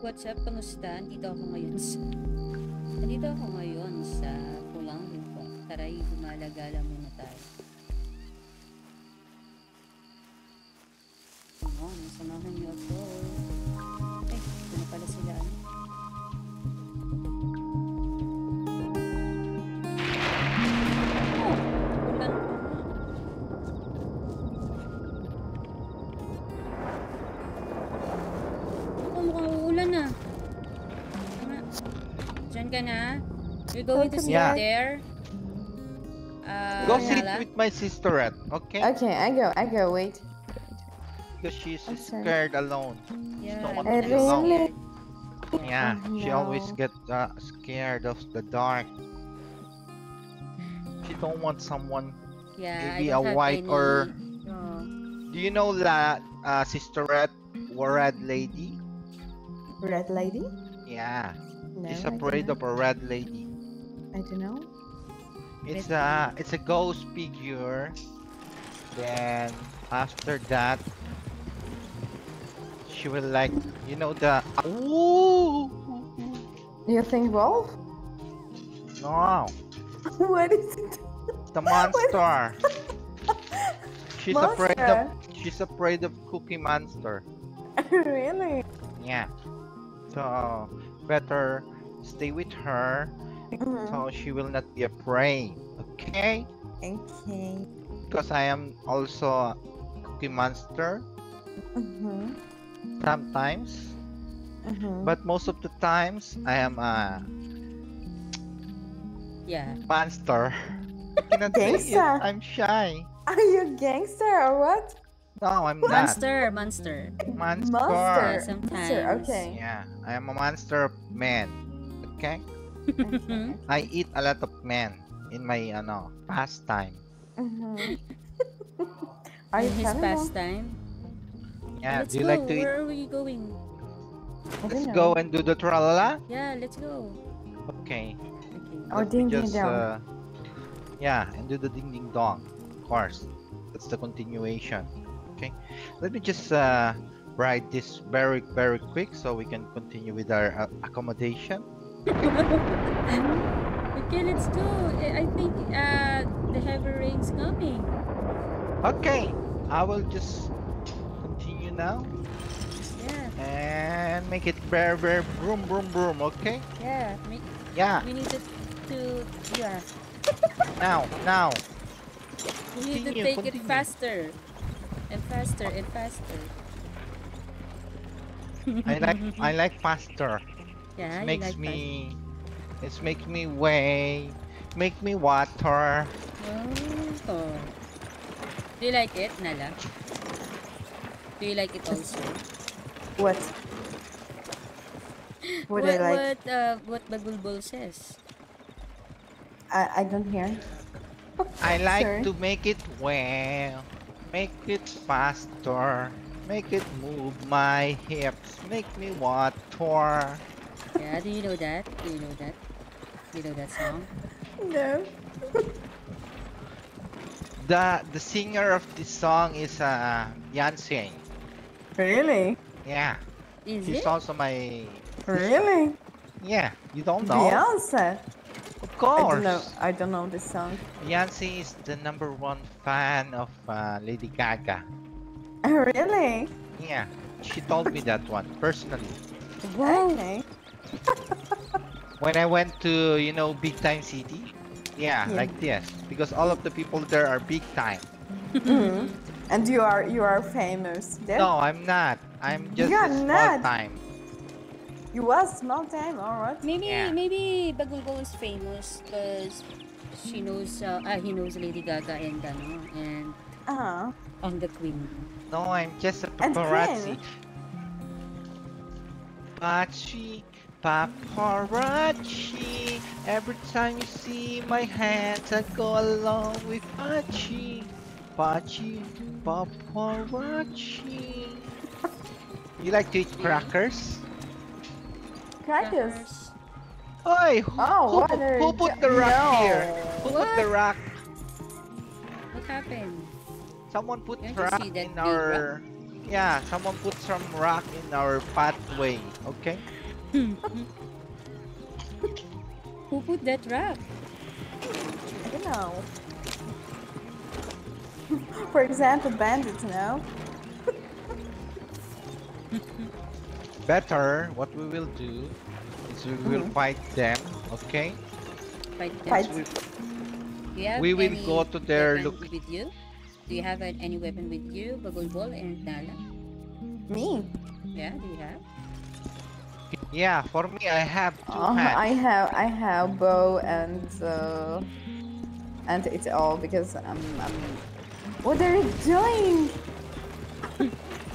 What's up, kamusta? Nandito ako ngayon sa Pulang Lupong. Taray, gumala-gala muna tayo. Oo, nasamahan niyo ako. Eh, ito na pala sila. Oh, ulan. Mukhang uulan na. Diyan ka na? You're going to sit there? Go sit Nala? with my sisterette, okay? Okay, I go, wait. Because she's Okay. scared alone. Yeah, don't want I'm to be alone. Really? Yeah, Oh, she always no. get scared of the dark. She don't want someone, Yeah, maybe I a don't have white any... or... No. Do you know that sisterette, red lady? Red lady? Yeah, No, she's I don't afraid know. of a red lady. I don't know. It's a ghost figure. Then after that, she will like, you know, the ooh. You think wolf? No, What is it? the monster. She's afraid Monster? of Cookie Monster. Really? Yeah. So better stay with her so she will not be afraid. Okay? Okay. Because I am also a Cookie Monster sometimes, but most of the times I am a monster. I cannot say it. Gangsta? I'm shy. Are you gangster or what? No, I'm not. Monster. Monster. Sometimes. Okay. Yeah, I am a monster of men. Okay? Okay. I eat a lot of men in my pastime. Are you In his cannibal? pastime? Yeah, Let's do you go. like to eat? Where are we going? I Let's don't go know. and do the tralala? Yeah, let's go. Okay. Okay. Oh, Let me ding ding just, dong. yeah, and do the ding ding dong. Of course. That's the continuation. Okay. Let me just write this very quick so we can continue with our accommodation. Okay, let's go. I think the heavy rain's coming. Okay. I will just continue now Yeah. and make it very broom. Okay. Yeah. Yeah. We need to yeah. Now. We need to take it faster. And faster and faster. I like faster. Yeah, It makes me way, make me water. Oh. Do you like it, Nala? Do you like it also? What? What I like? What Bagulbol says? I don't hear. I like Sorry. to make it well, make it faster, make it move my hips, make me water. Yeah, do you know that? Do you know that song? No. The singer of this song is Beyonce. Really? Yeah. Is She's it? also my Really? Yeah, you don't know? Beyonce? Of course. I don't know this song. Beyonce is the #1 fan of Lady Gaga. Really? Yeah, she told me that one personally. Wow. Okay. When I went to, big time city, yeah, Yeah. like this, because all of the people there are big time. And you are famous there? No, I'm not. I'm just You're a small not. time. You was small time, alright. Maybe Bagulbol is famous because he knows Lady Gaga and and the Queen. No, I'm just a And paparazzi. Queen. Paparazzi. Every time you see my hands, I go along with Pachi. Paparazzi. You like to eat crackers? Crackers. Oi! Oh, Who put the rock no. here? Who put the rock? What happened? Someone put Can't you rock see that in big our Yeah, someone put some rock in our pathway, okay? Who put that rock? I don't know. For example, bandits, no? Better, what we will do is we will fight them, okay? Fight them. Fight. We, Do you have we will any go to their weapon look. with you? Do you have any weapon with you, Bagul Ball and Nala? Me? Yeah, do you have? Yeah, for me, I have two hands. I have bow and it's all because I'm. What are you doing?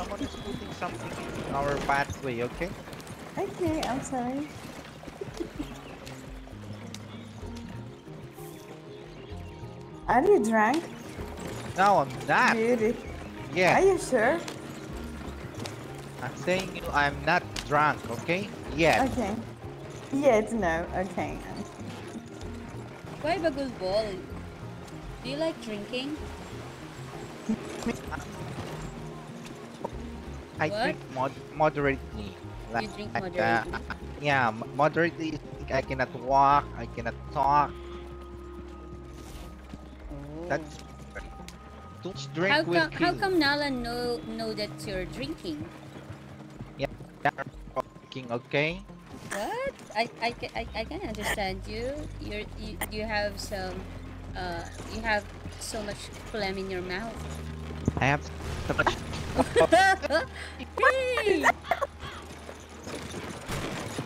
Someone is putting something in our pathway, okay? Okay, I'm sorry. Are you drunk? No, I'm not. Beauty. Are Yes, you sure? I'm saying you I'm not drunk, okay? Yes. Okay. Yes, no, okay. Why Bagul Ball? Do you like drinking? I What? drink moderately. You drink uh, moderately. yeah, moderately. I cannot walk. I cannot talk. Oh. That's too much drink How will come kill. Nala know that you're drinking? Yeah, drinking, okay? What? I can understand you. You have some you have so much phlegm in your mouth. I have so much. Hey!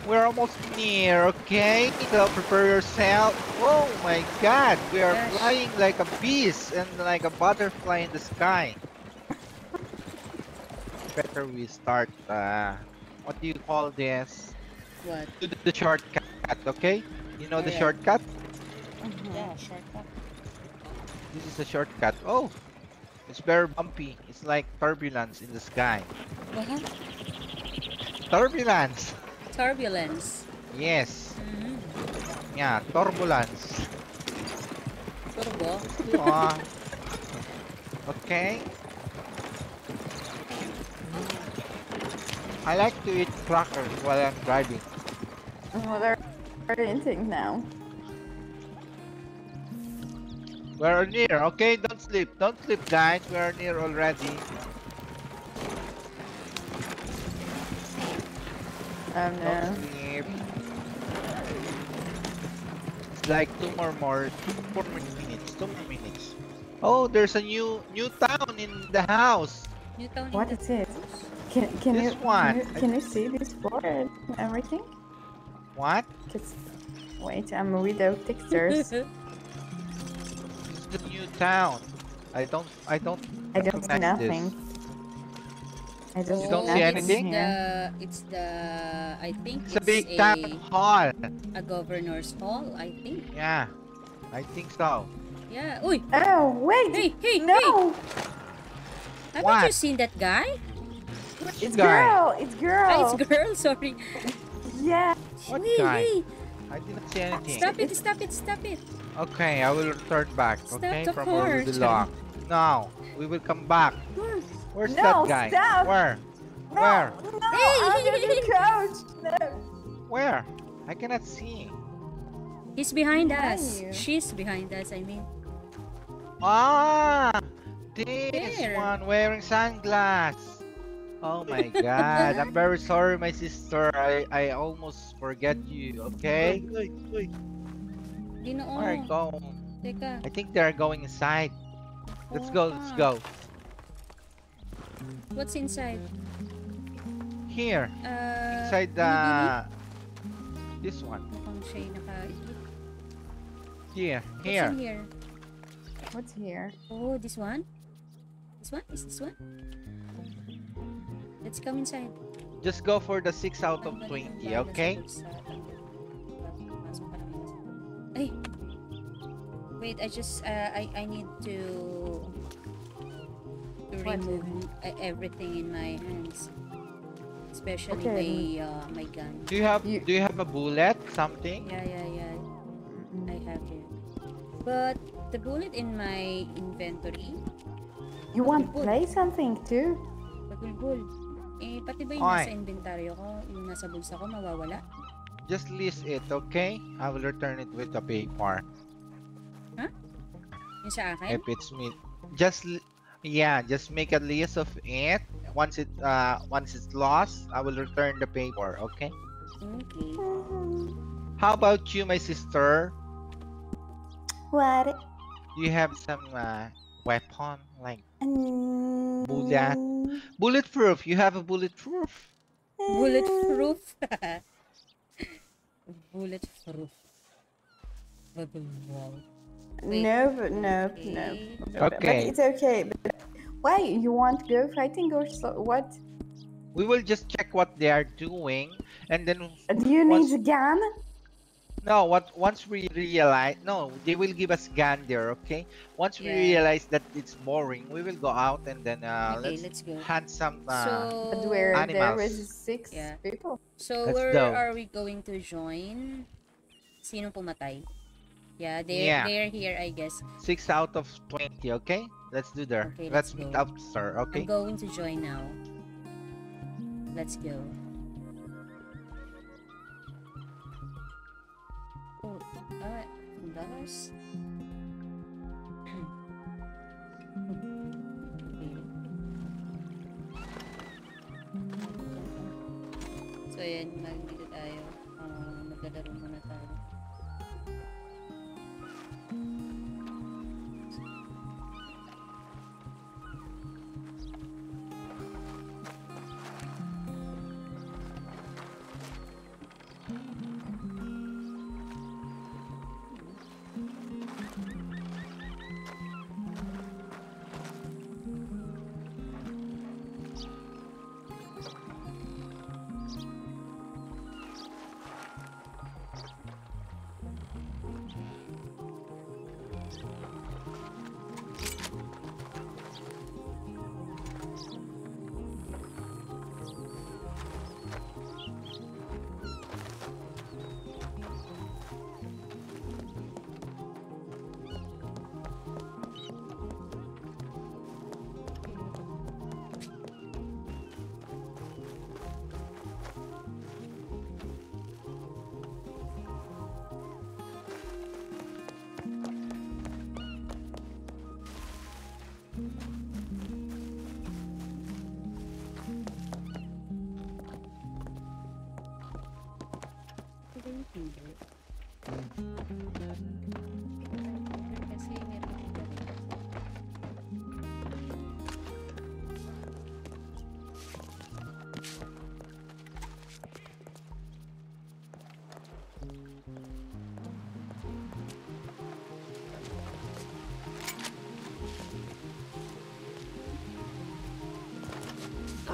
We're almost near, okay? So prepare yourself. Oh my God, we are Gosh. flying like a beast and like a butterfly in the sky. Better we start. What do you call this? What? Do the shortcut, okay? You know the Alright. shortcut? Yeah, shortcut. This is a shortcut. Oh, it's very bumpy. It's like turbulence in the sky. What? Turbulence. Turbulence. Yes. Mm-hmm. Yeah, turbulence. Turbo. Ah. Okay. I like to eat crackers while I'm driving. What are you eating now? We're near, okay? Don't sleep. Don't sleep, guys. We are near already. Oh Don't no. sleep. It's like two more minutes. 2 more minutes. Oh, there's a new town in the house. New town What in the is it? house? Can This you one. can you see this floor and everything? What? Just wait, I'm without textures. This is the new town. I don't I don't see recognize nothing. this. I don't You see don't see nothing anything? here. It's the I think It's a big town hall. a governor's hall, I think. Yeah, I think so. Yeah. Uy! Oh wait! Hey, hey, No! Haven't What? you seen that guy? Which It's guy? girl! It's girl! Ah, it's girl, sorry. Yeah! What Hey, guy? hey, I didn't see anything. stop it, stop it, stop it. Okay, I will return back. Stop Okay, the from where we car, belong. No, we will come back. Where? Where's No, that guy? stop! Where? No! Where? No! Hey! Under the couch! No! Where? I cannot see. He's behind Behind us. you. She's behind us, I mean. Ah, this There. one wearing sunglasses. Oh my God, I'm very sorry, my sister. I almost forget you. Okay. Ginoo. Where are you going? Teka. I think they're going inside. Let's go. Let's go. What's inside? Here, inside this one. Mukhang siya'y naka-isip. Here, What's here. in here? What's here? Oh, this one? This one? Is this one? Let's come inside. Just go for the 6 out of Ang 20, ganda ng okay? balas sa loob sa- Pasok pa namin. Ay! Wait, I just, I need to What? remove everything in my hands. Especially Okay. my gun. Do you have You- do you have a bullet? Something? Yeah. I have it. But the bullet in my inventory. You want to play something too? What Bulbul. Eh, pati ba yung Oy. nasa inventaryo ko, yung nasa bulsa ko, mawawala? Just list it, okay? I will return it with the paper. Yung sa akin? If it's me, yeah, just make a list of it. Once it's lost, I will return the paper, okay? Okay. How about you, my sister? What? Do you have some weapon like Mm, bulletproof? You have a bulletproof? Bulletproof. Bulletproof. Wow. Wait. No. But Okay. it's okay. But why you want to go fighting or what? We will just check what they are doing, and then Do you need a gun? no, once we realize, no, they will give us gun there, okay? Once we Yeah. realize that it's boring, we will go out and then Okay, let's let's go. hunt some. But So, where there animals. is 6 Yeah. people. so Let's where go. are we going to join? Sino pumatay? Yeah, Yeah. they're here, I guess. 6 out of 20, okay? Let's do there. Okay, let's let's meet go. up, sir. Okay. I'm going to join now. Let's go. Oh, $2. So, ayan, dito tayo. Maglalaro muna tayo. Kasi meron dito rin.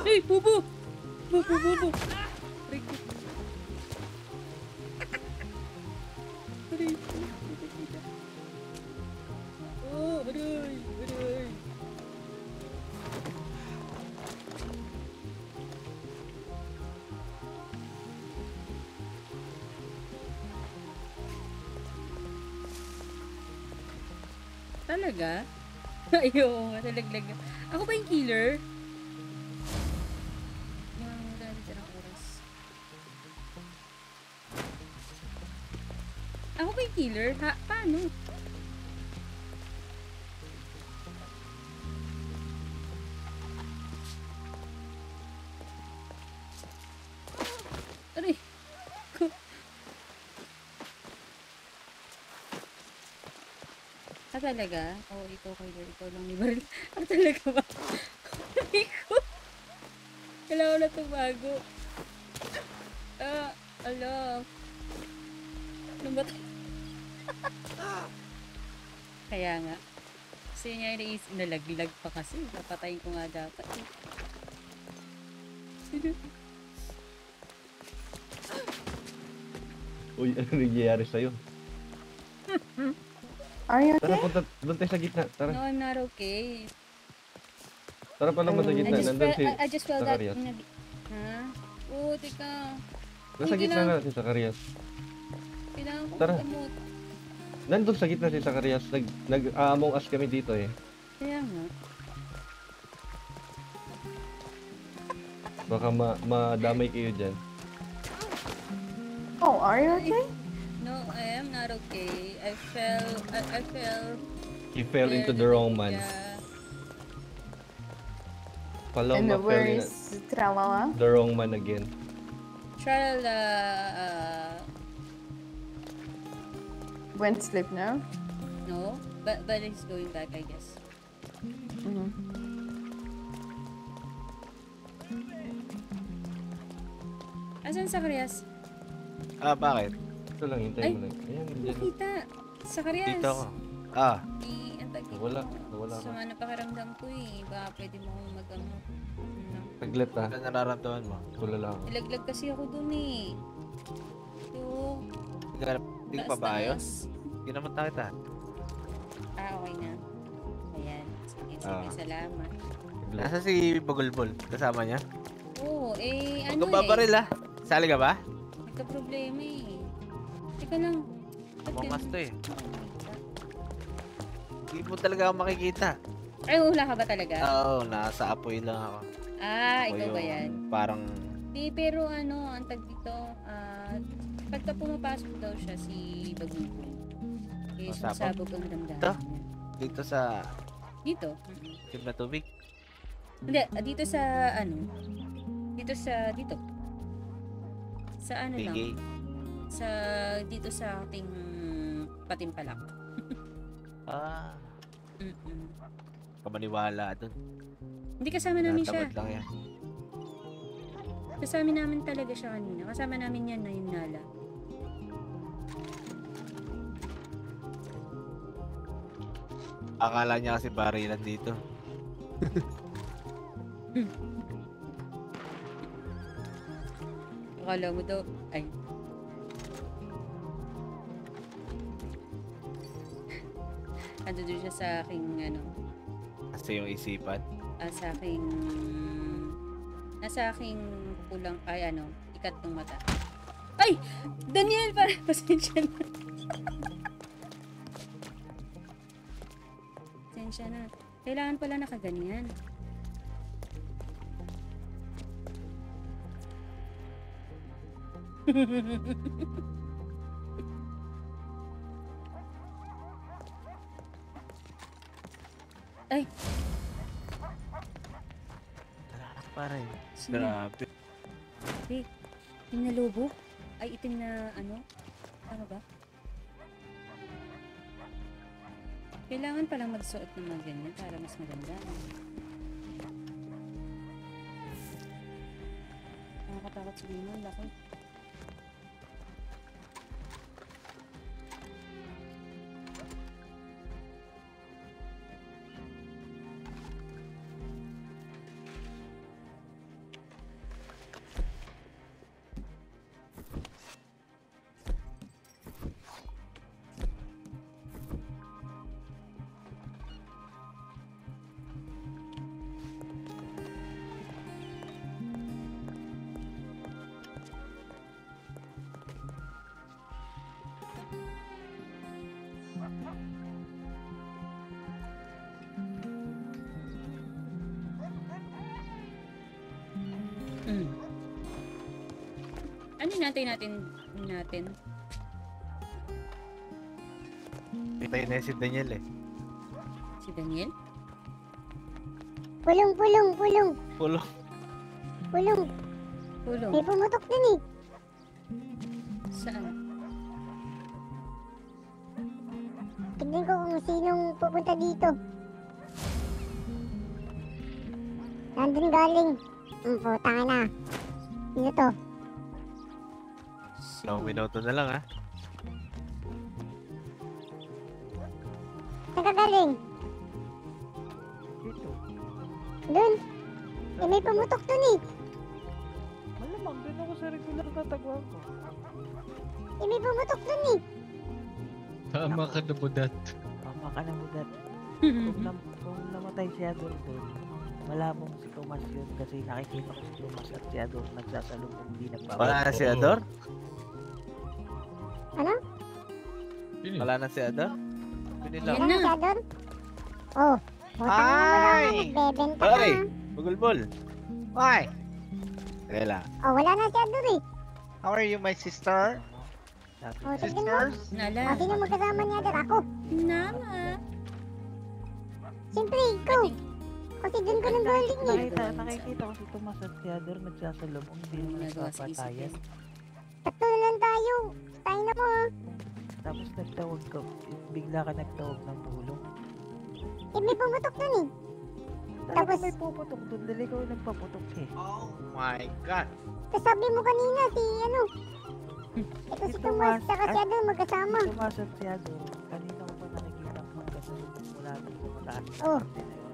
Hey, Bubu! Bubu! Aray ko. Aray ko. Oh, aray. Talaga? Ayaw, nalaglag. Ako ba yung killer? Yung dati ng oras. Ako ba yung killer? Ha? Paano? Aray. Ko. Ah, talaga? Oo, ikaw killer. Ikaw lang ni Baril. Ah, talaga ba? Aray ko. Kailangan na tumago. Ah, ala. Namatay. Kaya nga. Kasi niya iniisip, nalaglag pa kasi. Napatayin ko nga dapat. Sino? Uy, ano nangyayari sa'yo? Are you Tara, okay? punta doon tayo sa gitna. Tara, No, I'm not okay. tara pa naman sa I gitna. just Nandun felt, si I just felt that. Zacarias. Ha? Oo, teka. Nasa Hindi gitna na. na si Zacarias. Kailangan ko Tara. magamot. Nandun sa gitna si Zacarias. Nag-Among Us kami dito eh. Kaya nga. Baka madamay kayo dyan. Oh, are you okay? No, I am not okay. I fell He fell into the wrong man. Yeah. And Paloma where fell in is Tralala? the wrong man again. Tralala, Went to sleep now. no, but he's going back, I guess. Mhm. Asan sa Karyas? Bakit? Ito lang, hintayin Ay! mo lang. Ayan, dyan. Nakita! Sa Karyas! Dito ako. Ang tag dito. Nawala ka. Sama na pakiramdam ko eh. Baka pwede mo mag-ano. Saglit ah. Ano nararamdaman mo? Tulala ako. Nilaglag kasi ako dun eh. So, Hindi ka pa ba ayos? Hindi naman tayo ta. okay na. Ayan. Sige, salamat. Saglit. Nasa si Bugulbul? Kasama niya? Oo, Huwag kang babaril ah. Sali ka ba? Nagka-problema eh. Teka lang. Ba't Mongas ganun? to eh. Hindi mo talaga ako makikita. Ay, hula ka ba talaga? Oo, nasa apoy lang ako. Ah, Ako ikaw ba yung yan? Parang Di, pero ano, ang tag dito, pagka pumapasok daw siya si Bagugo, eh, Masabog? sumasabog ang damdamin Ito? niya. dito sa Dito? tube na tubig. Hindi, dito sa, ano, dito sa, dito. Sa ano lang, Bigay. sa, dito sa ating patimpalak. Mm-mm. Kamaniwala dun. Hindi kasama namin siya. Natamad lang yan. Kasama namin talaga siya kanina. Kasama namin yan na yung Nala. Akala niya kasi barilan dito. Akala mo daw, ay. Ando doon siya sa aking, ano, Kasi yung isipan. sa aking, nasa aking kulang, ay ano, ikat ng mata. Ay! Daniel! Pasensya na. Pasensya na. Kailangan pala nakaganyan. Ay! Talaga pa rin. Sino? Grabe. Itim na lobo? Ay, itim na ano? Tama ba? Kailangan palang magsuot ng mga ganyan para mas maganda. Nakakatakot sa mo, laki. Ano natin natin? Pitay na si Daniel eh. Si Daniel? Pulong. Pulo. Pulong. Pulong. May pumutok dun eh. Saan? Tignan ko kung sinong pupunta dito. Nandun galing. Putang na. Sino to? Ilang minuto na lang ah. Saan ka galing? Dito. Dun. Eh, may pumutok dun eh. Malamang doon ako sa regular na tagwang ko. Eh, may pumutok dun eh. Tama ka na budat. Tama ka na mo dad. Kung namatay si Ador doon, malamang si Tomas yun kasi nakikita ko si Tomas at si Ador nagsasalubong di nagbabalik. Wala na si Ador? Ano? Wala na si Ador? Pinila. Yan Ano na. siya dun? Oh. Putang na mo Ay! lang. Nagbebenta Ay! ka. Bugulbul. Why? Teka lang. Oh, wala na si Ador eh. How are you, my sister? Sabi Oh, ko, tignan mo. Sisters? Nala. Oh, sino magkasama ni Ador? Ako. Nama. Siyempre, ikaw. Kasi dun ko nang galing eh. nakikita ko si Tomas at si Ador nagsasalubong. Hindi naman Nagawa sa isip nagpapatayan. eh. Tatlo na lang tayo. Tayo na mo ha. Tapos nagtawag ka, bigla ka nagtawag ng tulong. Eh, may pumutok dun eh. Tapos Tapos- may puputok doon, dahil ikaw yung nagpaputok eh. Oh my God. Tapos sabi mo kanina si ano. Ito si Si Tomas, Tomas, saka si Ador magkasama. Si Tomas at si Ador, kanina ko pa nakikita ang magkasalubong mula doon sa mataas. na Oh. parte na yun.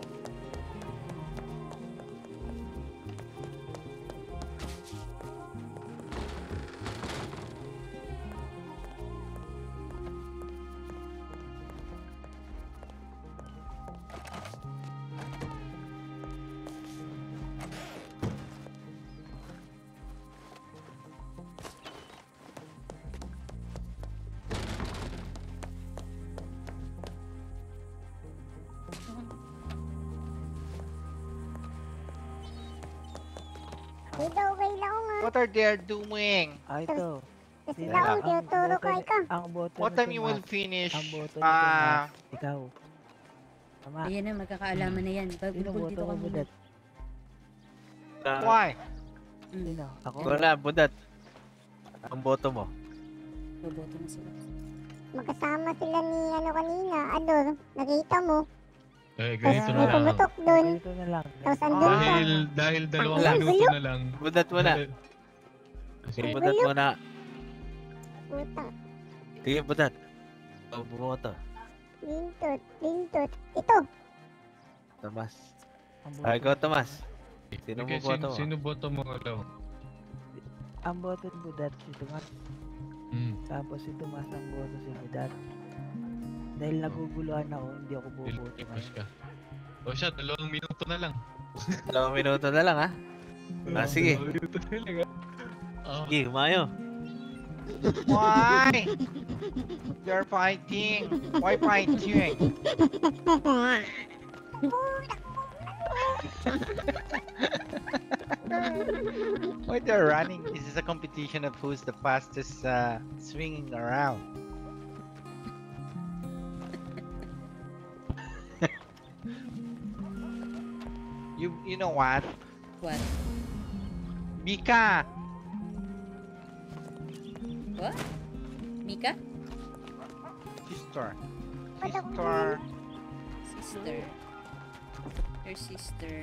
Dito, okay lang nga. What are they doing? Ito. Tapos Sila, lang, ang tinuturo boto ka ni- ikaw. Ang boto What ni time you will Tomas, finish? Ang boto ni Ah, Tomas, ikaw. Tama. Ayan na, magkakaalaman na yan. Sino Pagpulpul boto dito mo, ka muna. Budat? why? Mm. Sino? Ako? Wala, budat. Ang boto mo. Boboto na sila. Magkasama sila ni ano kanina, Ador. Nakita mo. Eh, Tapos ganito na may lang. pumutok dun. Ganito na lang. Tapos andun ka. Dahil 2 Wala. minuto na lang. Budat mo na. Sige, Okay. budat mo na. Puta. Sige, budat. Ikaw bumoto. Lintot, lintot. Ito. Tomas. Ang Ay, boto, ikaw, Tomas. Sino Okay, mo boto mo? Sino boto mo, Alaw? ang boto ni Budat si Tomas. Hmm. Tapos si Tomas ang boto si Budat. Dahil naguguluhan ako, hindi ako boboto Ilipos ngayon. ka. O siya, 2 minuto na lang. 2 minuto na lang, ha? Ah, sige. 2 minuto na lang, ah. Sige, humayo. Why? You're fighting. Why fighting? Why they're running? This is a competition of who's the fastest swinging around. You know what? What? Mika! What? Mika? Sister. Ba't ako Sister. Sister. Her sister.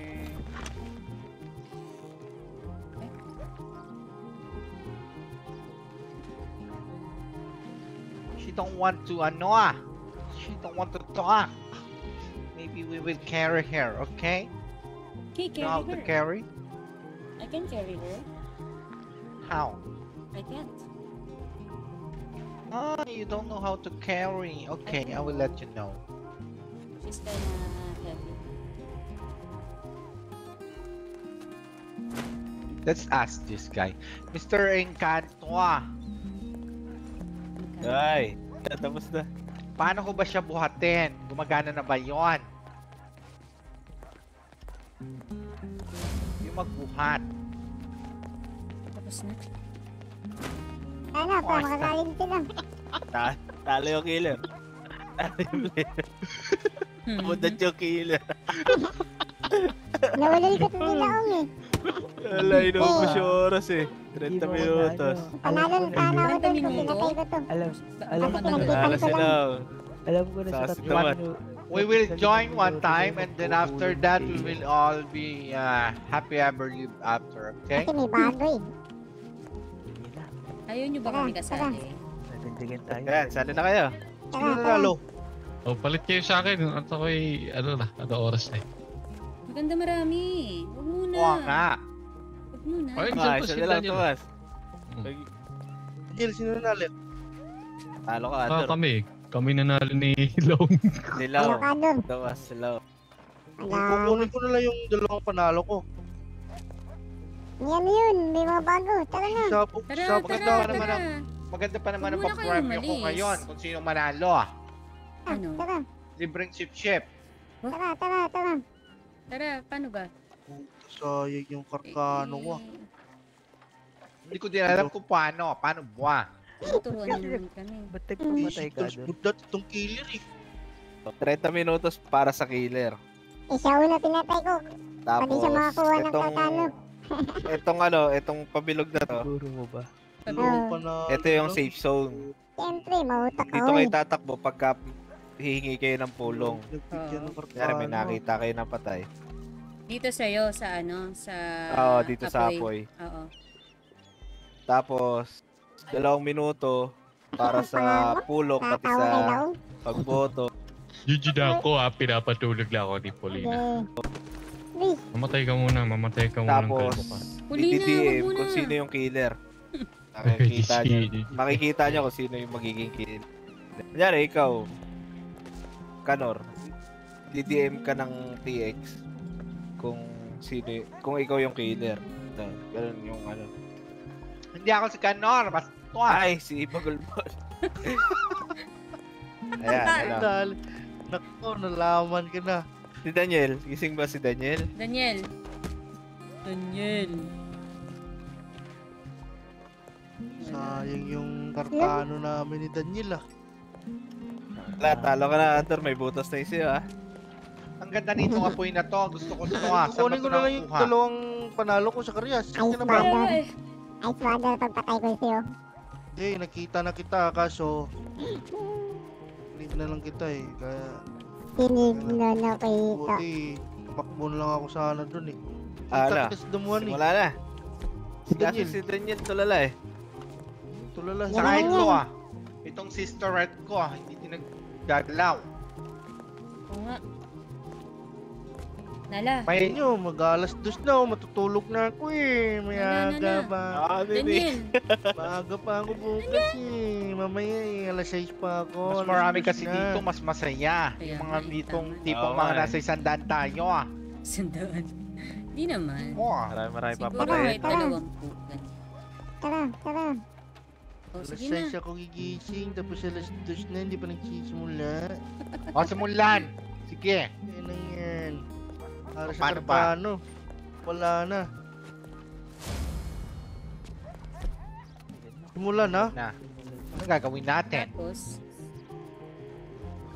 She don't want to She don't want to talk. Maybe we will carry her, okay? Okay, You know how carry to her. carry? I can carry her. How? I can't. Ah, you don't know how to carry. Okay, I will let you know. She's kinda heavy. Let's ask this guy. Mr. Encantoa, Ay, tapos na. paano ko ba siya buhatin? Gumagana na ba yon? Yung magbuhat. Tapos na. Ano, para makakalim sila. Talo yung killer. Talo yung player. Budat yung killer. Nawalal ka sa nilaong eh. Wala, inubos yung oras eh. 30 Hindi mo minutos. Panalo na sana ako dun kung 30 pinatay ko to. Alam Ako ko na- na, Talo sila. alam ko na sa Sas tatlong naman. minu- We will sa join limang one minuto time tayo and then after magpupulong that kayo. we will all be happy ever live after, okay? Kasi may bago eh. Sige na, Ayaw nyo ba kami kasali? natindigan tayo. Ayan, sali na kayo. Tara, tara. O, palit kayo sa akin. At ako'y, ano oras na eh. Maganda marami. Huwag muna. Oo nga. Huwag muna. Ay, Ah, Diyos, isa kita na lang, niyo. Tomas. Hmm. Gil, sino nanalo? Talo ka, Ah, Ador. kami nanalo ni Long. Silaw. Ano ka dun? Tomas, silaw. Wala. ko na lang yung dalawang panalo ko. Yan yun, may mga bago. Tara na. Tara, maganda tara, pa naman tara. Maganda pa naman ang Huwag muna kayong papremyo ko umalis. ngayon kung sino manalo. Ano? Tara, Libreng chip-chip. tara, tara, tara. Tara, paano ba? Sayang yung Eh, Hindi ko din alam kung paano. Paano buwa? Turuan niyo naman kami. Ba't nagpamatay ka doon? Budat itong killer eh. 30 minutos para sa killer. Siya una pinatay ko. Pwede siya makakuha ng tatalo. Itong pabilog na to. Siguro mo ba? Ito yung safe zone. Siyempre, mautak Dito ako kayo eh. tatakbo pagka hihingi kayo ng pulong. Nagbigyan ng Kaya may nakita kayo ng patay. Dito sa'yo, sa ano, sa Oo, dito sa apoy. Oo. Tapos, 2 minuto para sa pulong pati Tatawa na sa lang. pagboto. Gigi na ako pinapatulog lang ako ni Paulina. Please. Mamatay ka muna ng Tapos, kalbo ka. Huli na, i-DDM wag muna. kung sino yung killer. Gigi. Makikita nyo kung sino yung magiging killer. Kunyari, ikaw, Kanor, DDM ka ng TX kung ikaw yung killer. Ganun yung ano. Hindi ako si Kanor. Basta. Ay, si Bagulbol. Ayan. Nako, nalaman ka na. Si Daniel, gising ba si Daniel? Daniel. Sayang yung kartano namin ni Daniel ah. Wala, talo ka na, Hunter. May butas na yung ah. Ang ganda nitong apoy na to. Gusto ko ito ah. Saan ba Kukunin ito ko na lang yung nakuha? dalawang panalo ko sa karyas. Ice Sige na ba? Water. Ice Water, pagpatay ko sa'yo. Hindi, nakita na kita kaso leave na lang kita eh. Kaya Sinig na nakita. buti tumakbo na lang ako sana dun eh. Ano? Takas damuhan eh. Wala na. Si Daniel. Si Daniel tulala eh. Tulala Sa sa ito ah. Itong sister red ko ah. Hindi tinagdadalaw. Oo nga. Nala. May inyo, mag-alas 2 na, matutulog na ako eh. May Wala aga na. pa. Daniel. Maaga pa ako bukas eh. Mamaya eh, alas 6 pa ako. mas marami alas 2 kasi na. dito, mas masaya. Kaya Yung mga nga, ditong tama. tipong Oo, mga nga nasa isandaan tayo ah. Sandaan. Di naman. Oo ah. Marami Siguro papatay. kahit 20. Tara, tara. O, Alas sige 6 na. ako gigising, tapos alas 2 na, hindi pa nagsisimula. O, simulan. Sige. Yan na yan. Para sa Paano ba? karpano. Wala na. Simula na. Na. Ano gagawin natin? Tapos,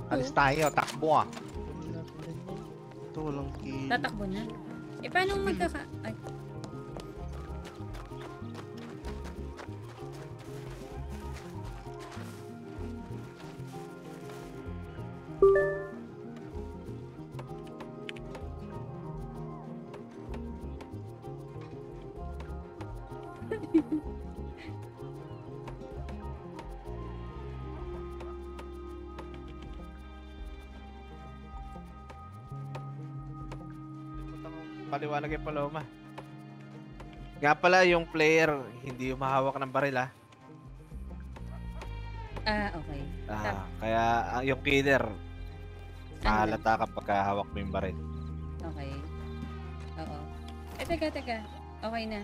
Alis tayo, takbo ah. Ito walang kill. tatakbo na. Eh, paano magkaka... Ay, Paliwanag yung Paloma. Nga pala yung player, hindi umahawak ng baril ah. okay. Kaya yung killer, mahalata kapag hawak mo yung baril. Okay. Oo. Eh, teka. Okay na.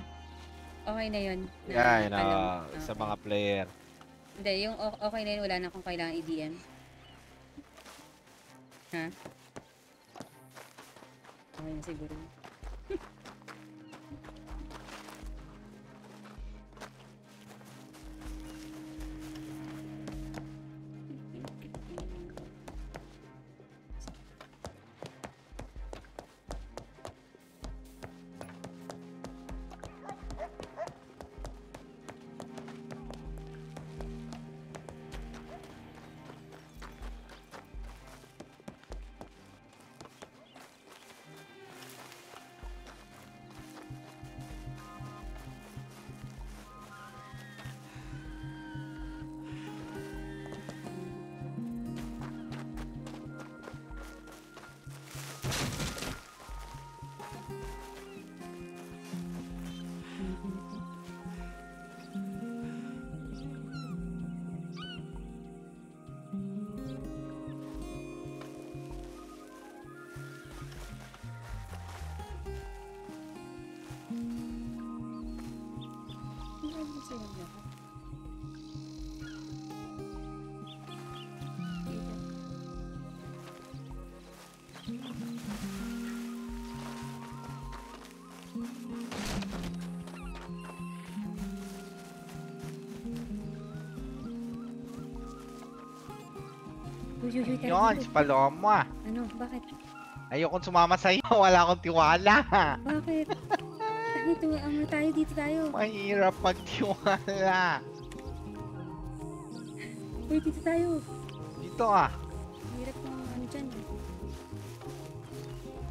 Okay na yun. Yan, Alam. sa Okay. mga player. Hindi, yung okay na yun, wala na akong kailangan i-DM. Ha? Okay na siguro. Uy, tara Yun, dito. si Paloma. Ano, bakit? Ayokong sumama sa'yo. Wala akong tiwala. Bakit? Dito, tayo, dito tayo. Mahirap magtiwala. Uy, dito tayo. Dito ah. Hirap ng ano dyan.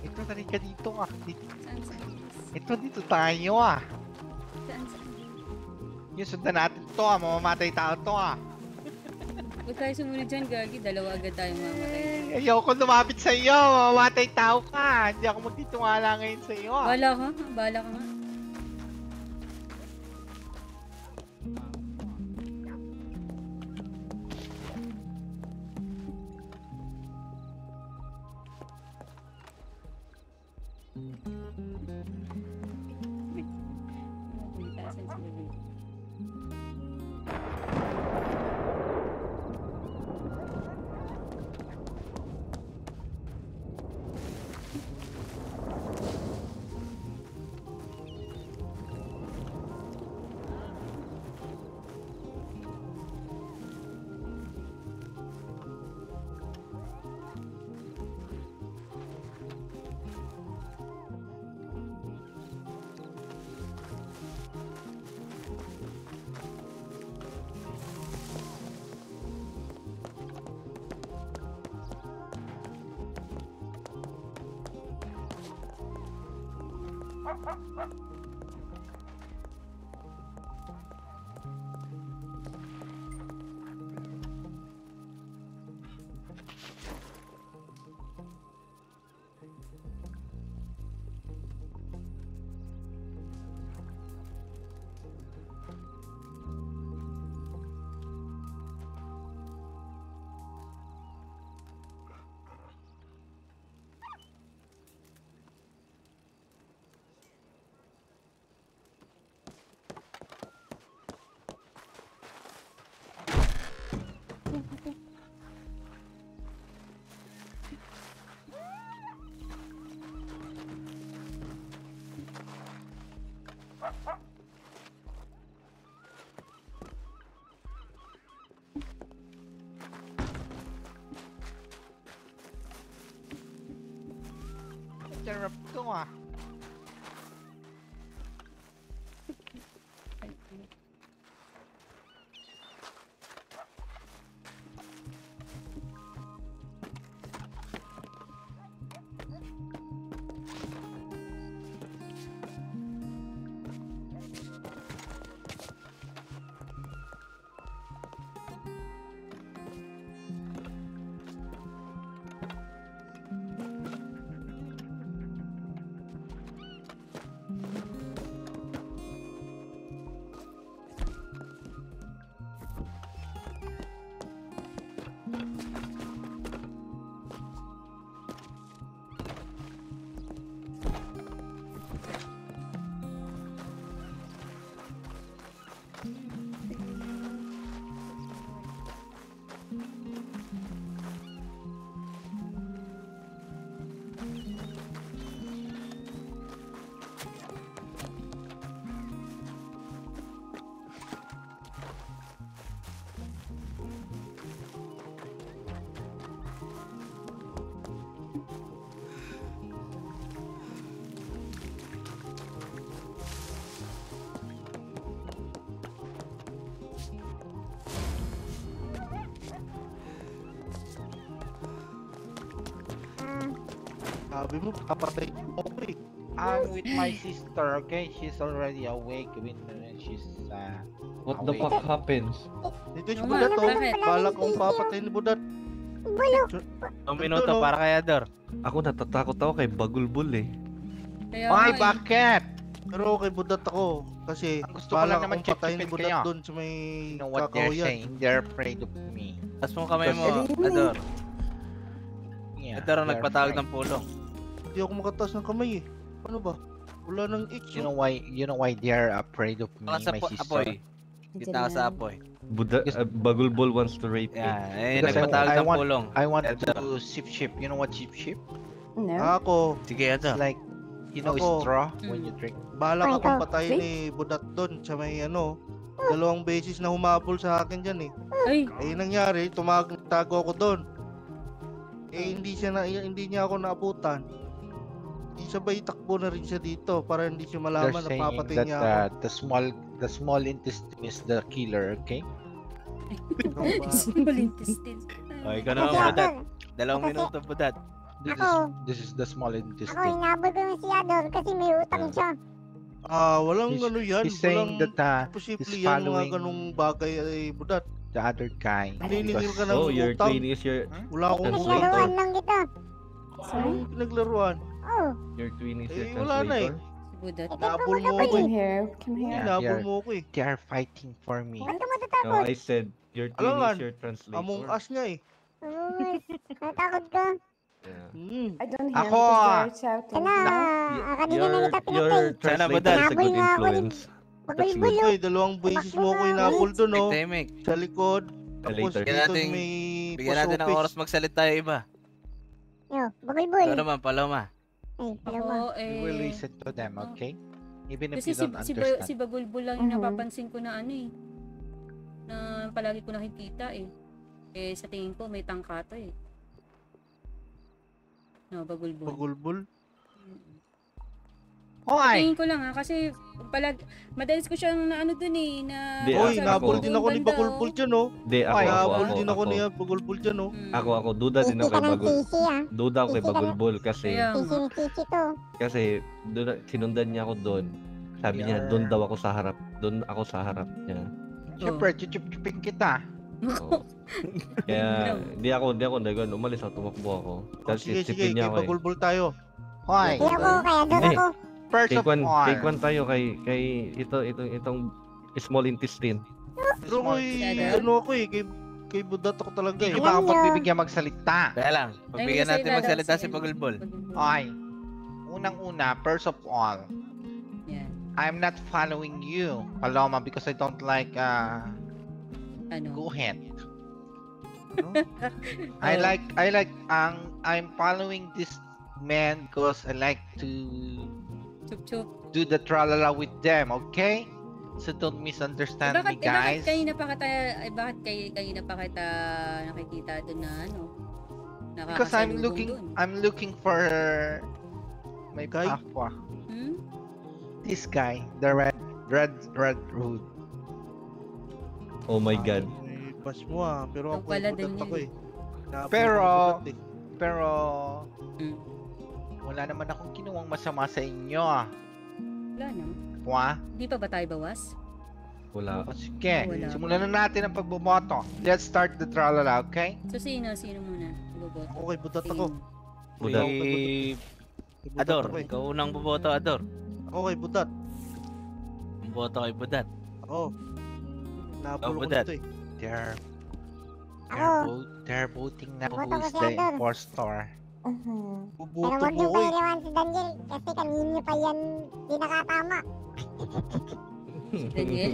Ito, dali ka dito ah. Saan? Dito tayo ah. Saan? Yung sundan natin to ah. Mamamatay tao to ah. Huwag tayo sumunod dyan, Gagi. Dalawa agad tayo mamatay. Ayoko lumapit sa'yo. Mamamatay tao ka. Hindi ako magtitiwala ngayon sa'yo ah. Bala ka nga. Taasan si Bebe. Sarap to ah. Sabi mo, papatay mo ako eh. I'm with my sister, okay? She's already awake when she's What the awake. fuck happens? Dito si Oo Budat nga, oh. bakit? Balak kong papatay ni Budat. Bulok. 2 minuto para kay Ador. Ako natatakot ako kay Bagulbul eh. Kaya Ay, nga eh. bakit? Pero kay Budat ako. Kasi Ang gusto ko lang balak naman akong patayin ni chip-chipin Budat kayo. doon sa may You know what they're kakahuyan. saying? They're afraid of me. Tas mo kamay mo, Ador. Yeah, Ador ang they're nagpatawag afraid. ng pulong. Hindi ako makataas ng kamay eh. Ano ba? Wala nang itch. You know why they're afraid of me, Baka sa my sister? apoy. Kita ka sa apoy. Bagulbul wants to rape me. Yan, eh, Because nagpatawag I ng want- pulong. I want Ador. to ship. You know what ship? No. Ako, Sige, It's Ador. like, you know, Ako. straw when you drink. balak Ay, akong ikaw, patayin see? ni Budat doon sa may ano. 2 beses na humabol sa akin dyan eh. Ay, Eh nangyari, tago ako doon. hindi niya ako naabutan. Hindi sabay takbo na rin siya dito para hindi siya They're malaman na saying papatay that niya ako. the small intestine is the killer, okay? Ikaw ba? Small intestine. O, ikaw Kasi naman, si Budat. Ador, 2 minuto, Budat. This is the small ako intestine. inabot ko yung si Ador kasi may utang siya. Walang He's, ano yan. he's saying Walang that posible he's yan mga following ganung bagay ay budat. the other guy. Niningil ka because- ng Oh, your utang. twin is your Wala akong That's utang. Naglaruan lang kita. Anong pinaglaruan? Oh, your twin is your Wala na eh. translator. Si Budat. Nabol mo ako Come eh. here. Come here. Yeah, Nabol yeah. mo ako eh. They are fighting for me. ba't ka No, matatakot? I said your twin Alangan, is your translator. Among Us nga eh. Natakot ka. Yeah. I don't hear Ako, because they're shouting. Sana, kanina na kita Your pinatay. translator Budat. is a good Nabol nga ako influence. Bagulbulo. Ay, 2 beses mo ako inabol dun oh. Tahimik. Sa likod. Tapos Later. dito Bigyan may Bigyan natin ng post oras magsalita yung iba. Yo, bagulbul. Ikaw naman, Paloma. Ay, alam mo. Ako You will eh. listen to them, okay? Even if Kasi you don't si understand. Bagulbul lang yung Mhm. napapansin ko na ano eh. Na palagi ko nakikita eh. Eh sa tingin ko may tangkata eh. No, Bagulbul. Bagulbul. Hoy! Tingin ko lang ha, kasi madalas ko siyang naano dun eh, na... Di, Oy, ako- nabol ako- din ako ni Bagulbul dyan oh. Di, ako, Ay, Nabol ako, din ako ako. niya Bagulbul dyan oh. Ako, duda din Sisi ako ka kay ng Bagul. sisi ah. Duda ako kay Sisi ka ng- Bagulbul kasi Kaya nga. Sisi to. kasi sinundan niya ako doon. Sabi niya, Yeah. doon daw ako sa harap. Doon ako sa harap niya. Siyempre, chuchup-chupin kita. Oo. Kaya di ako nag umalis ako, tumakbo ako. Tapos Sige, sige, sipin kay niya ako eh. Bagulbul tayo. Hoy! Kaya ako, kaya doon Eh. ako. First of Kay all, Kwan tayo kay itong small intestine. Pero ko'y Shadow? ano ako eh, kay Budat ako talaga eh. hindi ba ako Alam niyo. pagbibigyan magsalita? Kaya lang, pagbigyan natin magsalita si Bagulbul. Hoy! Unang-una, first of all, Yan. I'm not following you, Paloma, because I don't like Ano? guhit. Ano? I like I'm following this man because I like to Chup chup. do the tralala with them, okay? So don't misunderstand me, Bakit guys. kanina pa kita, kanina pa kita nakikita doon na ano? Because I'm nakakasalubong dun. I'm looking for my Guy? papa. Hmm? This guy, the red hood. Oh my god. Ay, pas mo ah, pero Ikaw ako pala ay din Budat ako yun. eh. Nabol Pero- ako ni Budat eh. Pero Hmm. wala naman akong kinuwang masama sa inyo, ah. Wala na. Wa? Di pa ba tayo bawas? Wala. O sige, Wala. simulan na natin ang pagboboto. Let's start the tralala, okay? So sino muna? Iboboto. Ako kay Budat ako. Budat. Si Kay Budat Ador, ako eh. ikaw unang boboto, Ador. Ako kay Budat. Ang boto kay Budat. Ako. Nabol ko Budat. dito eh. They're voting now Boto who ko is si the Ador. impostor. Mhm. Pero Bubuto wag mo niyo ko eh. pailawan si Daniel kasi kanina pa yan di nakatama. Daniel?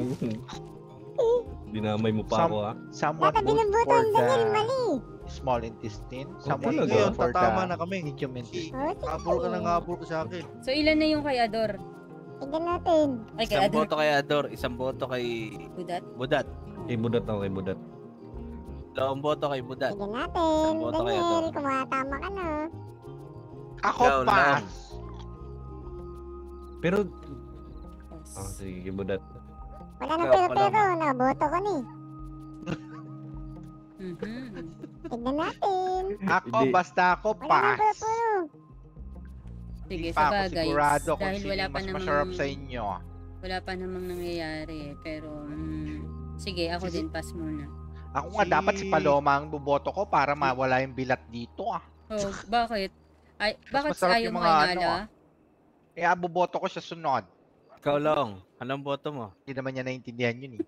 Dinamay mo pa Sam- ako ah. Someone Dapat vote binubuto for ang Daniel the mali. small intestine. Someone talaga? vote Ngayon, for tatama the na kami. medium intestine. Oh, sige. Habol ka ng habol ka sa akin. So ilan na yung kay Ador? Tignan natin. Ay kay Isang Ador. boto kay Ador, isang boto kay Budat? Budat. Kay Budat ako kay Budat. 2 boto kay Budat. Tignan natin. Boto kay Daniel, Ador. kung makatama ka na. Ako Ikaw lang. pass. Pero Yes. sige kay Budat. Wala nang Ikaw, pero-pero. Nakaboto ko ni. Mhm. Tignan natin. Ako, Hindi. basta ako Wala nang pass. pero-pero. Sige, Hindi sa pa ako bagay. sigurado kung Dahil sino wala yung pa mas namang masarap sa inyo. wala pa namang nangyayari eh. Pero sige, ako din pass muna. Ako nga, dapat si Paloma ang boboto ko para mawala yung bilat dito, ah. Oh, bakit? Ay, Mas bakit masarap ayaw yung mo mga kay ano, Nala? Eh, boboto ko siya sunod. Ikaw lang. Anong boto mo? Hindi naman niya naintindihan yun, eh.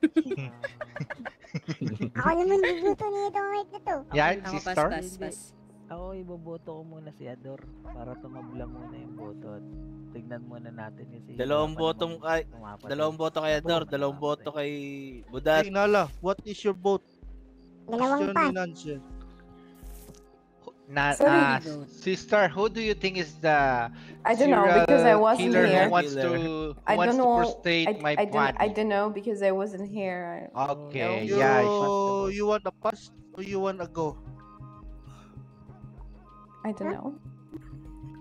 Ako naman bubuto nito wait na to. Yan, Ako sister. pass. Ako iboboto ko muna si Ador para tumabla muna yung boto at tignan muna natin kasi Dalawang botong kay Dalawang boto kay Ador, 2 boto kay Budat. Hey, Nala, what is your vote? Dalawang Question pa. and answer. Sorry. Sister, who do you think is the I don't know serial because I wasn't killer here. who wants Killer. to I wants don't to know. prostrate my body? I don't know because I wasn't here. Okay, No. yeah. You want a pass or you want a go? I don't know.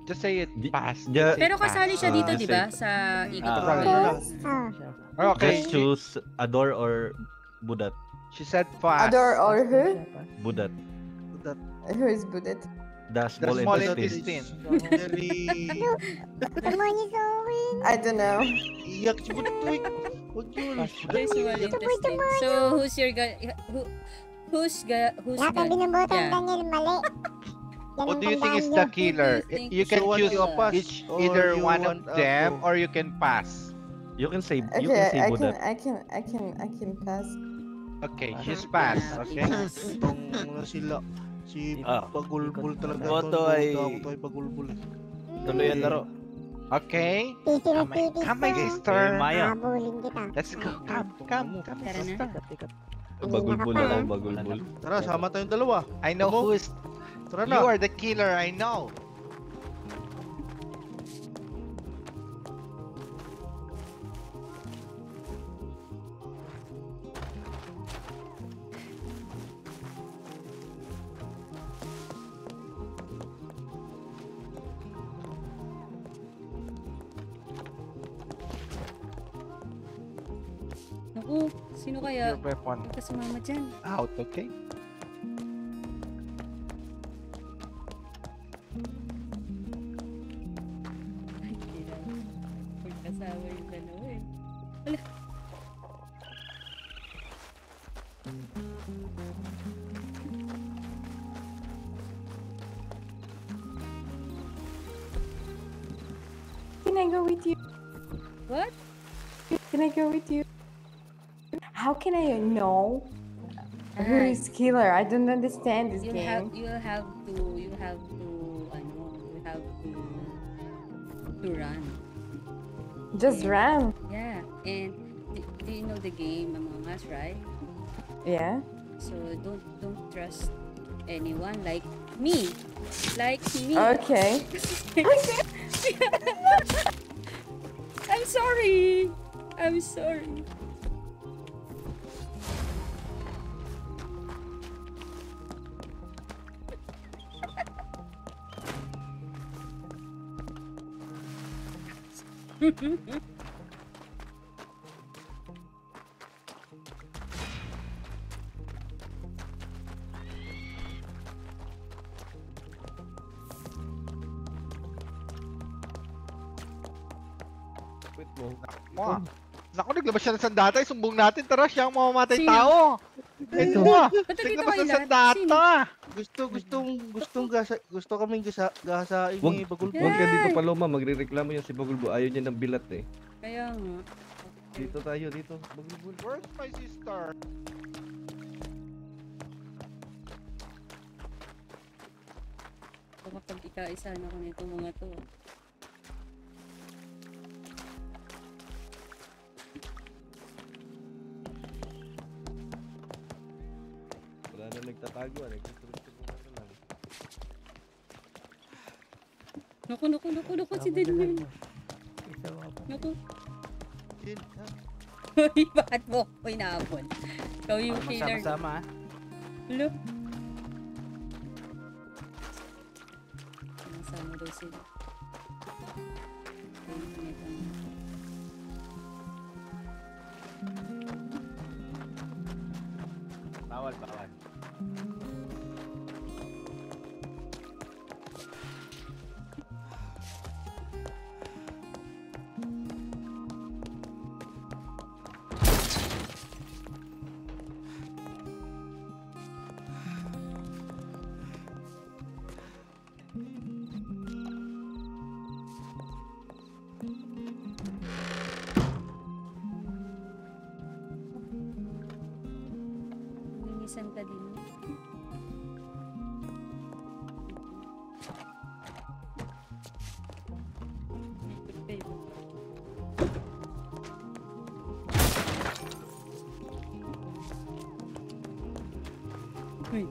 Just say it pass. Yeah. Say Pero pass. kasali siya dito, Ah, di ba? Sa ikot. Kasali Yes. na. Oh. Okay. Just choose Adore or Budat. She said pass. Adore or who? Budat. That Who is Budet? The small small intestine. intestine. very... Demonyo sa akin. I don't know. Iyak si Butoy. Huwag yun. There's one intestine. So, who's your who's Lahat ng binoboto Yeah. ng Daniel, mali. Yan What ang do you think is tandaan the nyo. killer? think You is can So what choose you pass or either you one of want them go? or you can pass. You can say Okay, Budat. I can pass. Okay, just pass. Okay. Itong sila. Si Pagulbul talaga. Boto Itong ay- boto ako ay Pagulbul. Tuloy ang laro. Okay. Titi na Come, titi come my to. sister. Maya. Habulin kita. Let's go. Come, Tara na. sister. Bagulbul Kanina ka ako, pa. bagulbul. Tara, sama tayong dalawa. I know Come on. who is. Tara You na. are the killer. I know. Naku, sino kaya? Your weapon. Huwag ka sumama dyan. Out. Okay. Ay, kailangan. Magkasama yung dalawa eh. Can I go with you? What? Can I go with you? How can I know who Ah, is killer? I don't understand this you'll game. have to run. Just run. Yeah, and do you know the game Among Us, right? Yeah. So don't trust anyone like me. Like me. Okay. I'm sorry. I'm sorry. Wait mo. Wow. Naku, naglabas siya ng sandata. Sumbong natin. Tara, siya ang mamamatay Sino? tao. Ito ah. Ba't nandito Naglabas kayo ng lahat? sandata. Gusto kaming gahasain Wag- ni Pagulbul. Huwag ka dito Paloma, magrereklamo yan si Bagulbul. Ayaw niya ng bilat eh. Kaya nga. Dito tayo, dito. Bagulbul. Where's my sister? Kapag ika-isa na ko nito mga to. Wala na nagtatago. Nagtutulog na lang. Naku, si Daniel. Naku. Din, ha? Uy, bakit mo ako inaabon? Ikaw yung Huwag killer. magsama-sama, ah. Hello? Sama daw sila. Bawal, bawal. Linisan ka din. Uy.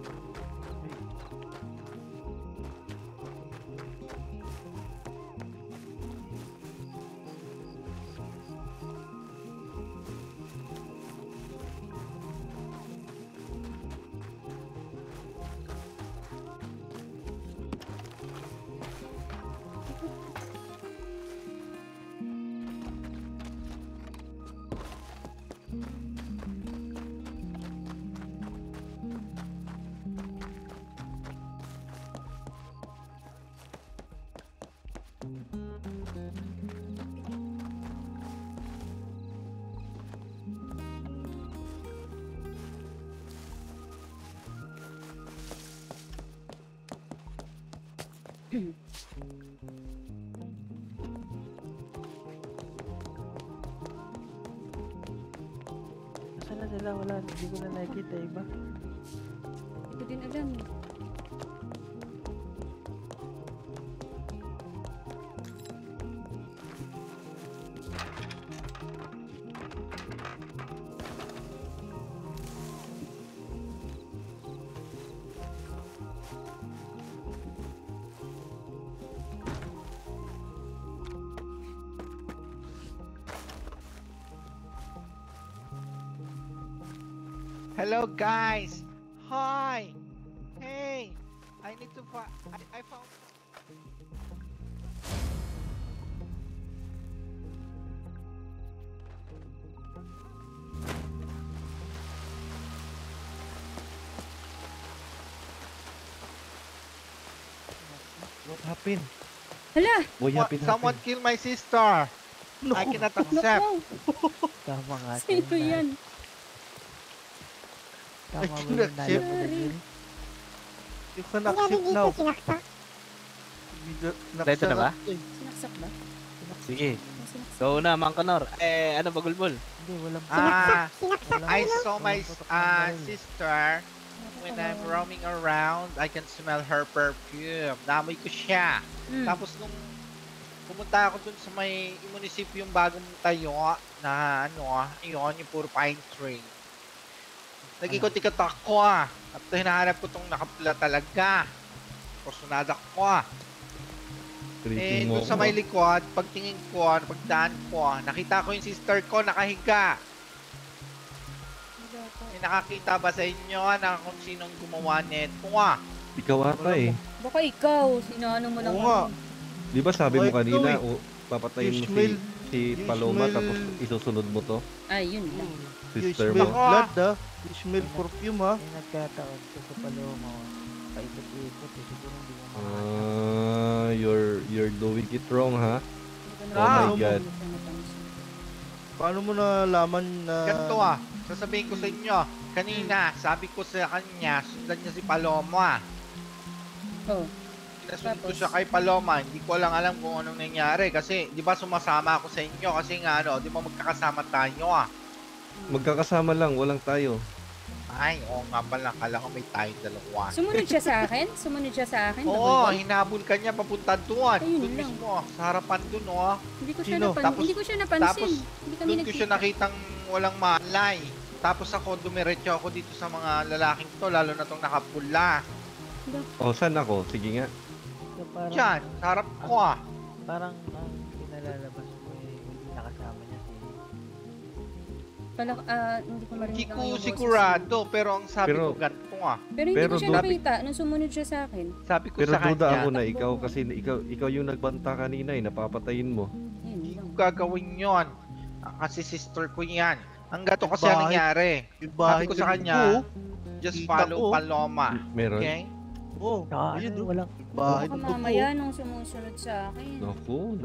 Nasaan na sila? Wala, hindi ko na nakikita iba. Hindi ko din alam. Hello guys. Hi. Hey. I need to find. I found. What happened? Hala! What happened? Someone killed my sister. I cannot accept. Naku! Tama nga. Sino Chen, yan? Tama I ba cannot yung accept. nalabas You can Nangyari accept dito, now. sinaksak. Dito na ba? Sinaksak ba? Sige. May sinaksak. So na, Mang Kanor. Ano, Bagulbol? Hindi, walang Sinaksak I ano? saw my Walang putok ng baril. sister when I'm roaming around. I can smell her perfume. Namoy ko siya. Tapos nung pumunta ako dun sa may munisipyo yung bagong tayo na yun, yung puro pine tree. Nag-ikot-ikot ako At hinahanap ko tong nakapula talaga. Kursunada ko Treating mo dun sa may likod, pagtingin ko, pagdaan ko, nakita ko yung sister ko nakahiga. May nakakita ba sa inyo na kung sinong gumawa nito Ikaw ata eh. Baka ikaw, sinano mo lang Oo nga. ako. Di ba sabi mo Wait, kanina, no, papatayin mo smell- si you Paloma smell- tapos isusunod mo to? Ay, yun lang. You Sister smell mo? blood ha. You smell perfume ha. May nagkataon ko sa Paloma. Paikot-ikot eh. Siguro hindi mo makakita. You're doing it wrong, ha? Hindi ko Oh my napansin. God. Hindi ko napansin. Paano mo nalaman na... Ganito sasabihin ko sa inyo, kanina, sabi ko sa kanya, sundan niya si Paloma. Oh, Nasunod ko Tapos? siya kay Paloma, hindi ko lang alam kung anong nangyari kasi, di ba sumasama ako sa inyo kasi nga di ba magkakasama tayo Magkakasama lang, walang tayo. Ay, oo nga pala, kala ko may tayong dalawa. sumunod siya sa akin? Sumunod siya sa akin? Oo, Double hinabol ka niya papunta doon. Ayun Doon lang. mismo, sa harapan doon Hindi ko siya Sino? Tapos- hindi ko siya napansin. tapos, Hindi kami Doon ko siya nagkita. nakitang walang malay. Tapos ako, dumiretso ako dito sa mga lalaking to, lalo na tong nakapula. Oh, saan ako? Sige nga. So, parang, Diyan, sa harap ko parang ang pinalalabas mo eh, hindi nakasama niya si... Hindi ko marinig Hindi ang ko iyong boses. sigurado, pero ang sabi Pero- ko ganito Pero hindi Pero ko siya do- nakita nung sumunod siya sa akin. Sabi ko Pero sa duda kanya, ako na ikaw kasi ikaw yung nagbanta kanina eh, napapatayin mo. Yun hindi lang. ko gagawin yon. Kasi sister ko yan. Ang gato kasi ang Bahay- nangyari. Yung bahay Sabi ko sa kanya, just Kita follow ko. Paloma. Meron? Okay? Oo, Ayun, ayun walang... bahay Baka ng dugo. mamaya nung sumusunod sa akin. Naku.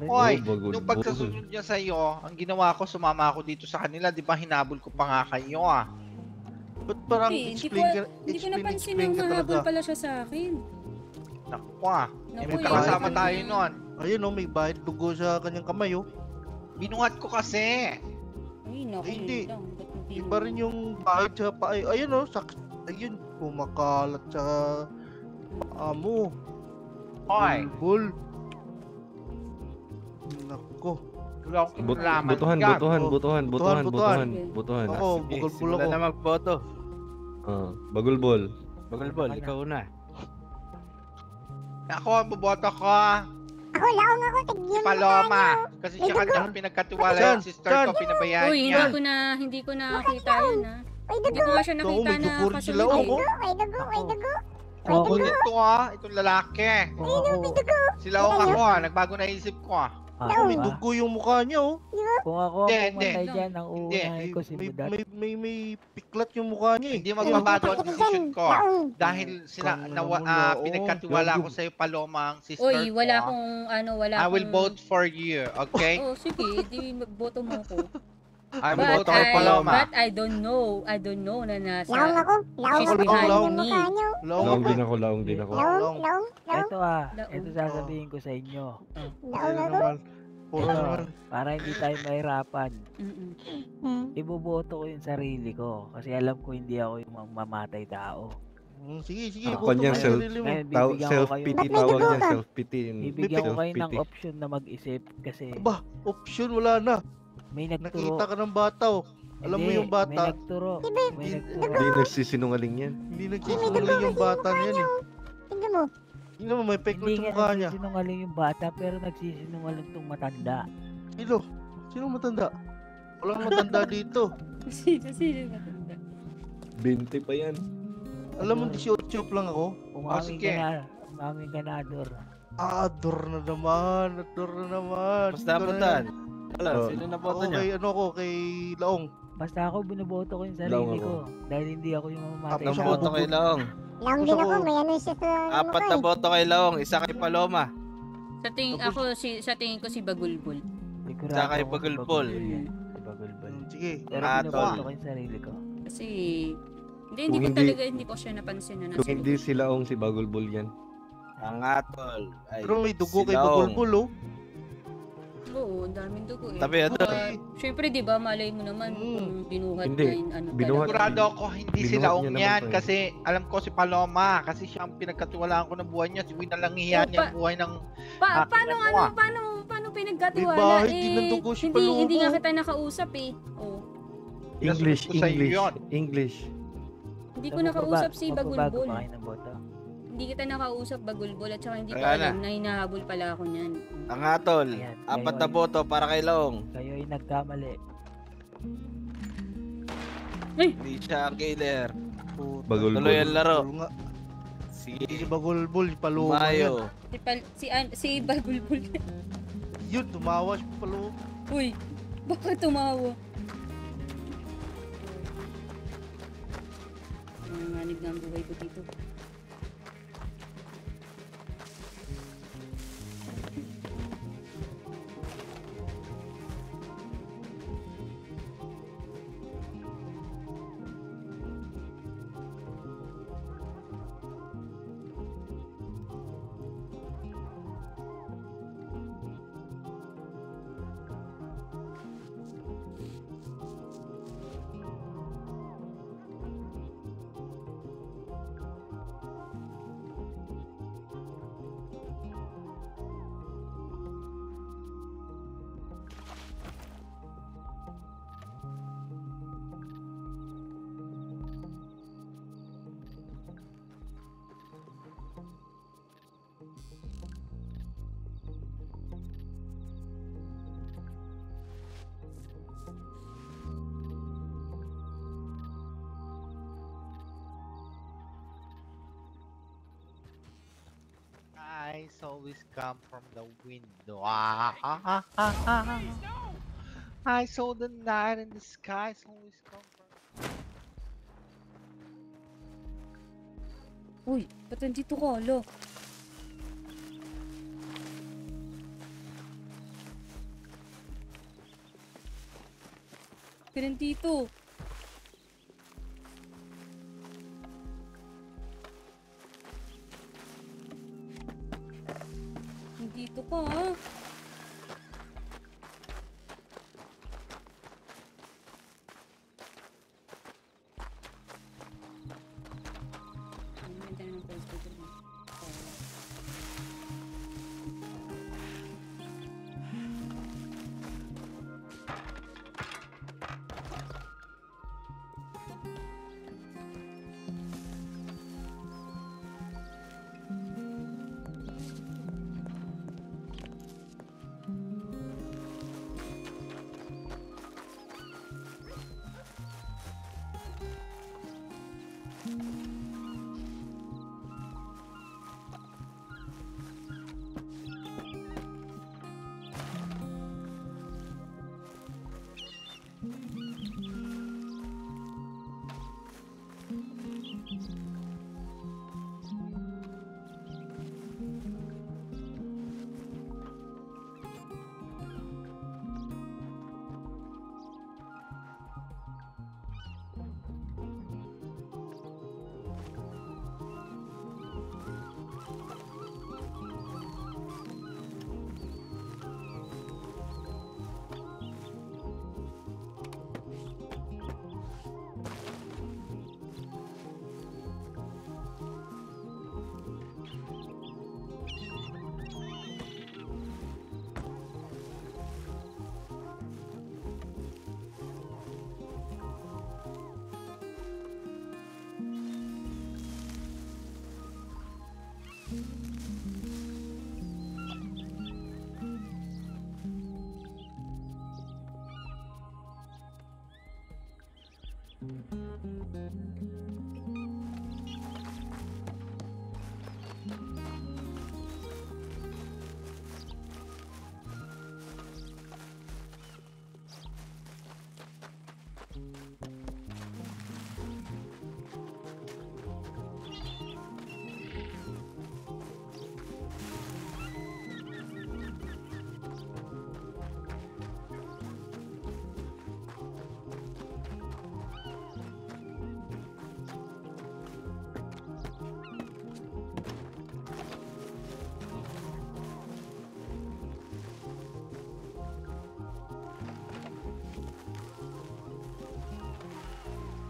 Hoy, bagol. nung pagkasunod niya sa'yo, ang ginawa ko, sumama ako dito sa kanila. Di ba hinabol ko pa nga kayo Ba't parang Hindi ko explain napansin ka na mahabol talaga. pala siya sa akin. Naku Naku, may eh, kasama yun. tayo nun. Ayun may bahay dugo sa kanyang kamay Binuhat ko kasi. Ay, naku, Ay, hindi. yun lang. Ba't mo Iba rin yung bahay sa paay. Ayun ayun, kumakalat sa paa mo. Hoy, Bulbul. Nako. wala akong kinalaman. Butuhan. Ako, Sige, bugol-bul simulan ako. na magboto. Bagulbol. Bagulbol, ikaw na. Ako, boboto ko. Ako, laong ako, Si tigyan mo Paloma. Kasi siya kanyang pinagkatiwala Saan? yung sister ko, pinabayaan Uy, niya. hindi ko nakita yun ha. Ay, Hindi dugo, ko nga siya Ito, nakita may na dugo rin sila, kasunod oh. eh. ay dugo, ay dugo. Ako dito itong lalaki. Kung ako... Sila ako nagbago na isip ko May dugo yung mukha niya Kung ako ang Hindi, pumatay hindi. dyan, ang Hindi. uunahin ko si Budat. May piklat yung mukha niya Hindi magbabago ang decision ko. Laong. Dahil pinagkatiwala ko sa'yo, Paloma, ang sister Uy, ko. wala wala I will akong- vote for you, okay? Oh, sige, di boto mo ko. Ay, But boto kay Paloma. I don't know na nasa... Laong ako. Laong She's ako. behind Laong me. mukha nyo. Laong din ako, laong din ako. Laong. Laong. Laong. Ito Laong. ito sasabihin ko sa inyo. Laong ako. naman. Puro Ito, naman. para hindi tayo mahirapan. Hmm. Iboboto ko yung sarili ko. Kasi alam ko hindi ako yung mamatay tao. Sige, sige. Ako boto niyan, mo self- sarili mo. Ngayon, bibigyan ko kayo Self-pity Ba't may tawag dugo yan, ka? self-pity. Bibigyan ko kayo ng Self-pity. option na mag-isip kasi Aba, option wala na. may nagturo. Nakita ka ng bata oh. Alam mo Hindi, yung bata. May nagturo. May nagturo. Hindi nagsisinungaling yan. Hindi nagsisinungaling yung bata niyan eh. Tingnan mo. Tingnan mo, may peklo Hindi sa nga mukha niya. nagsisinungaling yung bata pero nagsisinungaling tong matanda. Sino? Sino matanda? Walang matanda dito. Sino matanda? 20 pa yan. Alam mo, 18 lang ako. Umamin sige. ka na. Umamin ka na, Ador. Ador na naman. Ador na naman. Mas dapat dan. Wala, Oh. sino na Ako boto niya? kay, ano ko, kay Laong. Basta ako binoboto ko yung Laong sarili ako. ko. Dahil hindi ako yung mamamatay Tapos Ilang ako tao. boto kay Laong? Laong din ako. May ano siya sa ano Apat ko na eh. boto kay Laong, isa kay Paloma. Sa tingin ko si Bagulbul. Sigurado Tsaka kay ako Bagulbol. yan. Si Bagulbol. Sige. Pero Atol. binoboto ko yung sarili ko. Kasi Kung hindi ko siya napansin na Kung nasa hindi si Laong, si Bagulbul yan. Ang atol. Ay, Pero may dugo si kay Laong. Bagulbul oh. Oo, ang daming dugo eh. Tabi, ano? Syempre, di ba, malay mo naman kung binuhat Hindi. na yung ano Binuhat. talaga. Sigurado ako hindi si Binuhat Laong niya naman yan to eh. kasi alam ko si Paloma kasi siya ang pinagkatiwalaan ko ng buhay niya. Si Win na lang hiyan Oh, niya ang buhay ng Paano Akin na paano pinagkatiwala? May bahay din ng dugo si Paloma. Hindi nga kita nakausap eh. Oh. English, Sinasagot ko sa'yo English, yun. English. Hindi ko nakausap si Magbabago Bagulbol. pa kayo ng boto. Hindi kita nakausap Bagulbol at saka hindi ko Kaya na. alam na hinahabol pala ako niyan. Ang atol. Ayan, Apat na ngayon. boto para kay Laong. Kayo ay nagkamali. Hindi siya ang killer. Bagulbul. Tuloy ang laro. Bagulbul nga. Sige. Hindi si Bagulbul, si Paloma yan. Mayo. Si Bagulbol. Yun, tumawa si Paloma. Uy, bakit tumawa? Nanganib na ang buhay ko dito. eyes always come from the window. Ah. I saw the night in the skies always come from. Uy, ba't nandito ka? Alo? Ba't nandito? Nandito ka ha? Ang ganda ng pwesto dun, eh.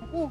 Ako. Naku.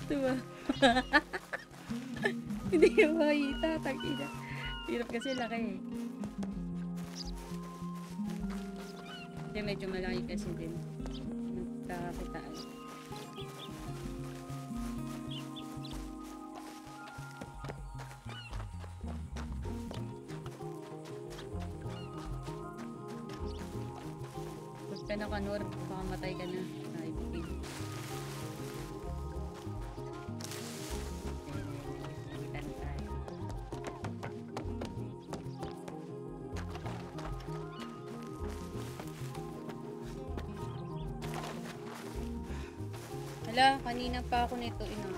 Tuwa. Hindi yung makita. Tag-ina. Hirap kasi laki eh. Hindi, medyo malaki kasi din. Nagkakakitaan. Huwag ka na kanor. Baka matay ka na. Naibigay. Hala, kanina pa ako nito ina.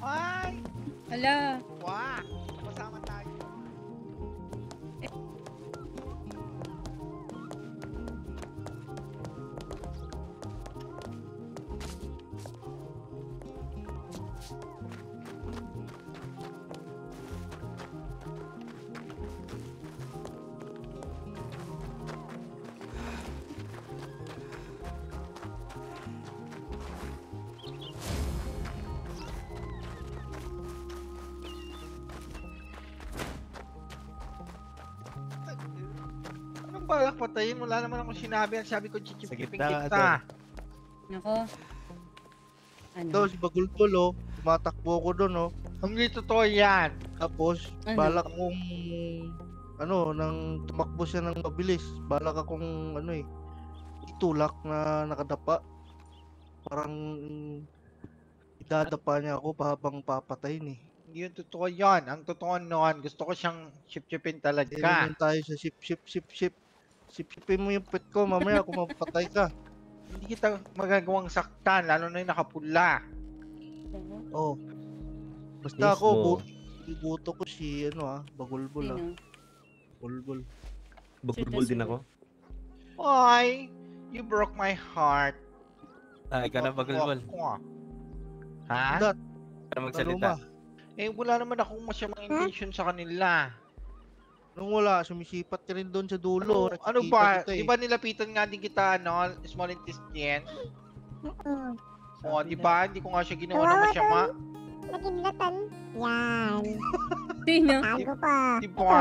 Ay! Hala, Wow! Kasama tayo. Anong balak patayin? Wala naman akong sinabi. Ang sabi ko, chichipiping gitna, kita. nako. Ano? Daw, si Bagulpol, oh. Tumatakbo ko doon, oh. Hindi totoo yan. Tapos, Ano? balak akong, nang tumakbo siya ng mabilis. Balak akong, itulak na nakadapa. Parang, idadapa niya ako habang papatayin, eh. Hindi yun totoo yan. Ang totoo noon, gusto ko siyang chip-chipin Eh, talaga. naman tayo sa ship. Sipsipin mo yung pet ko, mamaya kung mapatay ka. Hindi kita magagawang saktan, lalo na yung nakapula. Oh. Basta ako, Mismo. buto ko si, Bagulbol ah. Sino? Bulbul. Bugbol din ako. Why? You broke my heart. Ay, ka na bagulbol. Ha? Dat. Para magsalita. Eh, wala naman akong masyamang intention sa kanila. Nung wala, sumisipat ka rin doon sa dulo. Ano Nakikita ba? kita eh. Di ba nilapitan nga din kita, small intestine? O, di ba? Hindi ko nga siya ginawa ng masyama. Nagimlatan. Yan. Sino? Tago pa. Di ba?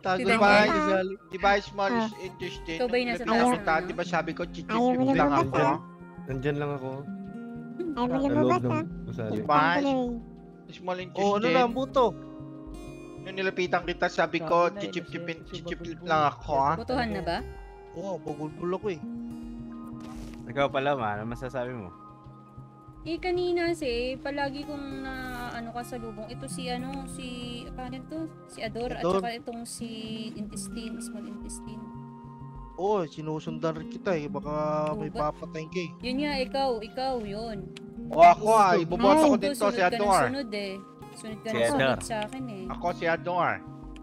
Tago Si na Di Daniel. ba? Daniel. Di ba small intestine? Ikaw ba yung nasa Nilapitan taas? kita, di ba sabi ko, Ayaw mo chichip na lang lumabas, ako. ah. Nandyan lang ako. Ay, mo Sa loob lumabas ng ha. gusali. Di ba? Tuloy. Small Oh, ano na, intestine. buto? Nung nilapitan kita, sabi ko, Sabi na, chichip si lang ako. Ah. Botohan na ba? Oo, Bagulbol ako eh. Ikaw pala, ano masasabi mo? Eh, kanina palagi kong ka sa lubong. Ito si paano to? Si Ador, at Ador. saka itong si intestine, small intestine. Oo, sinusundan rin kita eh. Baka may ba- papatayin ka eh. Yun nga, ikaw, yun. O ako iboboto ko Ito, din to si sunod ka ng Ador. sunod eh. Sunod ka Si ng Ador. sunod sa akin eh. Ako si Ador.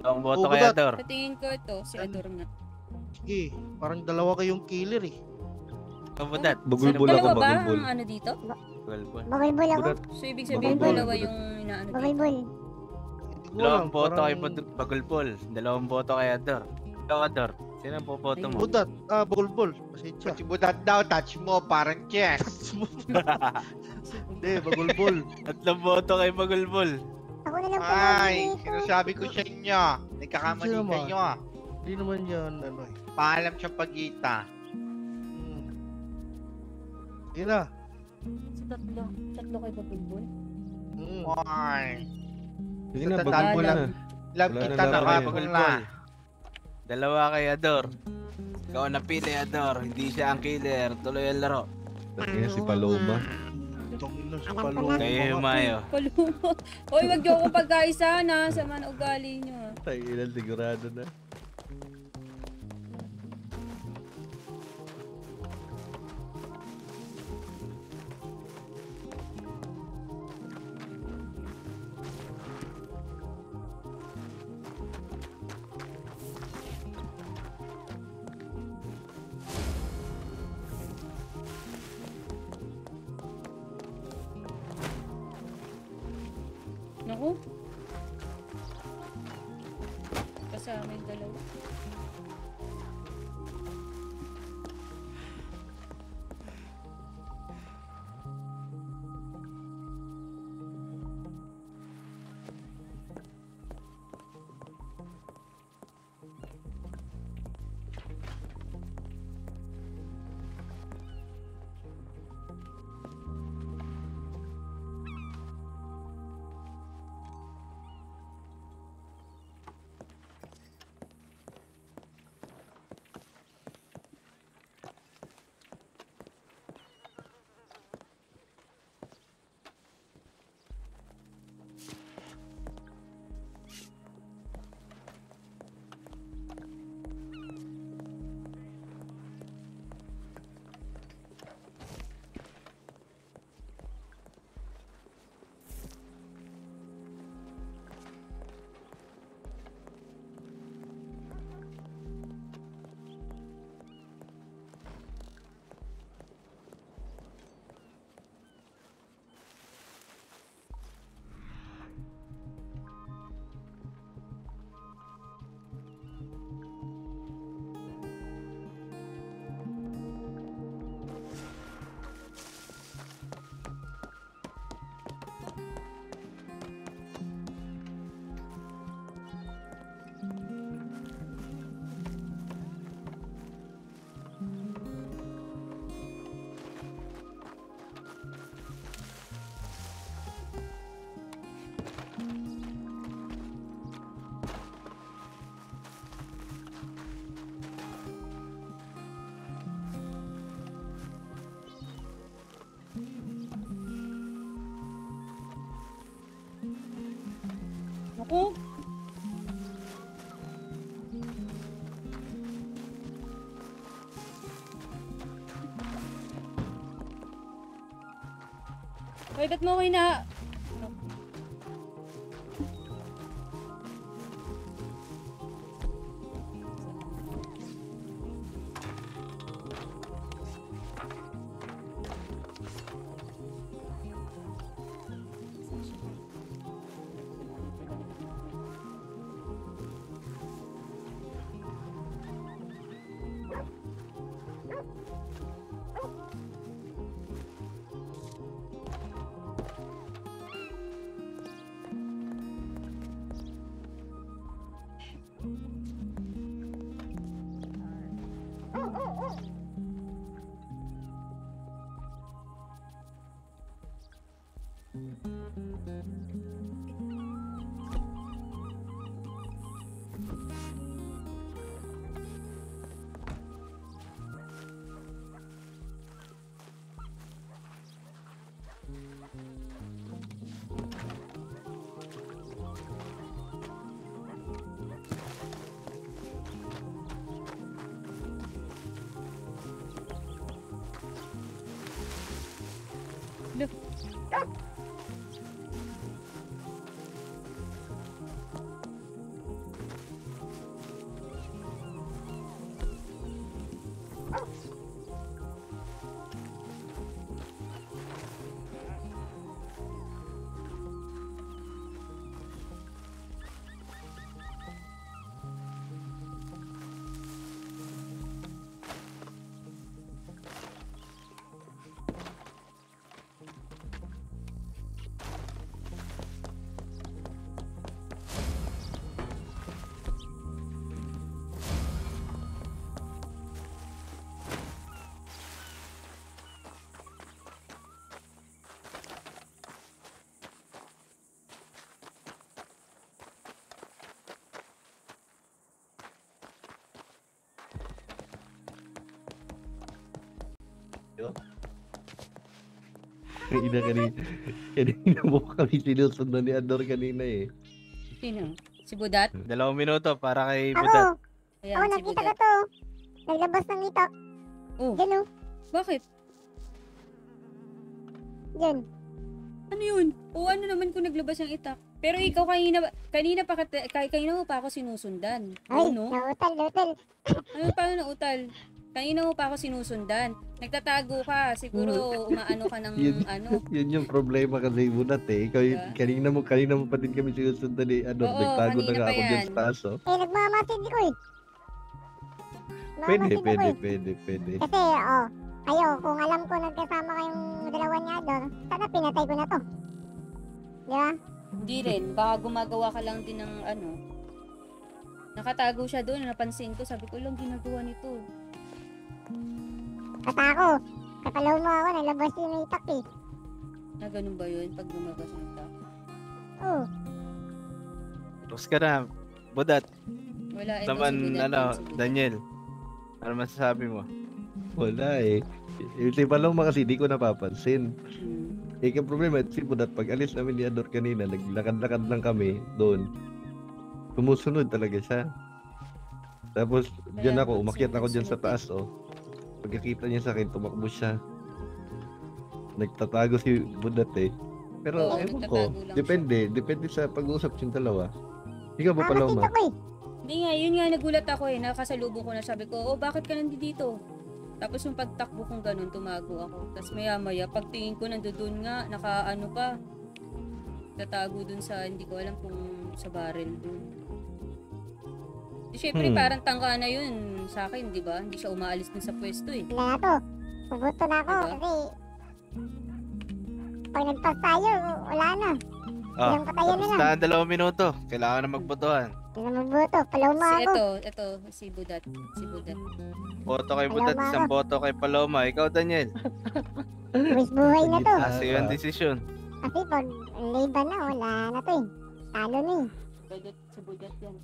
Ang boto Oh, kay budat. Ador. Sa tingin ko ito, si Ador nga. Sige, parang dalawa kayong killer eh. Ang budat. Bugbol ako, Dalawa ba bugbol. ang ano dito? Bagulbol. Bagulbol ako. Budat. So, ibig sabihin Bagulbol. dalawa yung inaano dito. Bagulbol. Hindi ko alam, Dalawang boto kay parang- Bagulbol. Dalawang boto kay Ador. Ikaw, Ador. Sino ang boboto mo? Budat, Bagulbol. Pasensya. Si Budat daw, touch mo, parang chess. Hindi, Bagulbol. Tatlong boto kay Bagulbol. Ako na lang po Ay, dito. sinasabi ko sa inyo. Nagkakamali Sige naman. kayo. Hindi naman yan, Paalam sa pagita. Sige na. So, tatlo kay Babulbul. Why? Sige na, Tatandaan bugbol mo na. lang. Love Wala kita, na laro nakapagla. Dalawa kay Ador. Ikaw ang napili, Ador. Hindi siya ang killer. Tuloy ang laro. Tingnan si Paloma. Tungin na sa Alam ko palo. na. Kayo yung mayo. Palumo. Hoy, wag niyo akong pagkaisa na. Sama na ugali niyo. Tayo ilan, sigurado na. Naku. Kasama yung dalawa. Naku. Ay, ba't mo ko ina... Kanina, kanina mo kami sinusundan ni Ador kanina eh. Sino? Si Budat? 2 minuto para kay Ako, Budat. Ayan, ako si nakita ko Budat. to. Naglabas ng itak. Oh, Diyan oh. bakit? Diyan. Ano yun? O ano naman kung naglabas ng itak? Pero ikaw kanina mo pa ako sinusundan. Ay, No? nautal. Ano paano nautal? Kanina mo pa ako sinusundan. Nagtatago ka. Siguro umaano ka ng Yun. ano. Yun yung problema kasi Budat eh. Ikaw, Diba? kanina mo pa din kami sinusundan ni Ador. Oo, Nagtago na kanina nga pa ako dyan yan. sa taas oh. Eh, nagmamasid ko eh. Pwede, Nagmamasid ako pwede, eh. pwede. Kasi, kayo, kung alam ko nagkasama kayong dalawa ni Ador, sana pinatay ko na to. Di ba? Hindi rin. Baka gumagawa ka lang din ng ano. Nakatago siya doon. Napansin ko. Sabi ko lang ginagawa nito. Katako. Kapalaw mo ako, nalabas yung itak eh. Na ganun ba yun? Pag lumabas ng itak? Oo. Tapos ka na, Budat. Wala. Ito Naman, si Budat. ano, si Budat. Daniel. Ano masasabi mo? Wala eh. Si Paloma kasi di ko napapansin. Hmm. Eh, yung problema, si Budat, pag alis namin ni Ador kanina, naglakad-lakad lang kami doon. Sumusunod talaga siya. Tapos, dyan Kaya ako, nga, umakyat ako dyan sa sumusunod taas, oh. Pagkakita niya sa akin, tumakbo siya. Nagtatago si Budat eh. Pero, Oo, ewan ko, nagtatago lang depende sa pag-uusap yung dalawa. Ikaw ba, Mamasid Paloma? ako eh. Hindi nga, yun nga nagulat ako eh. Nakasalubong ko na sabi ko, oh bakit ka nandito? Tapos yung pagtakbo kong ganun, tumago ako. Tapos maya-maya, pagtingin ko nandoon nga, nakaano pa. Tatago dun sa, hindi ko alam kung sa barrel dun. Di syempre, parang tangka na yun sa akin, di ba? Hindi siya umaalis dun sa pwesto eh. Wala na to. Pubuto na ako Diba? kasi pag nagpas tayo, wala na. Ilang patayan na Tapos lang. na 2 minuto. Kailangan na magbotohan. Hindi na magbuto. Palaw mo ako. Si Budat. Si Budat. Boto kay Budat, Paloma isang boto kay Paloma. Ikaw, Daniel. Buwis buhay na to. Kasi yung desisyon. Kasi pag laban na, wala na to eh. Talo na eh. Si Budat yan.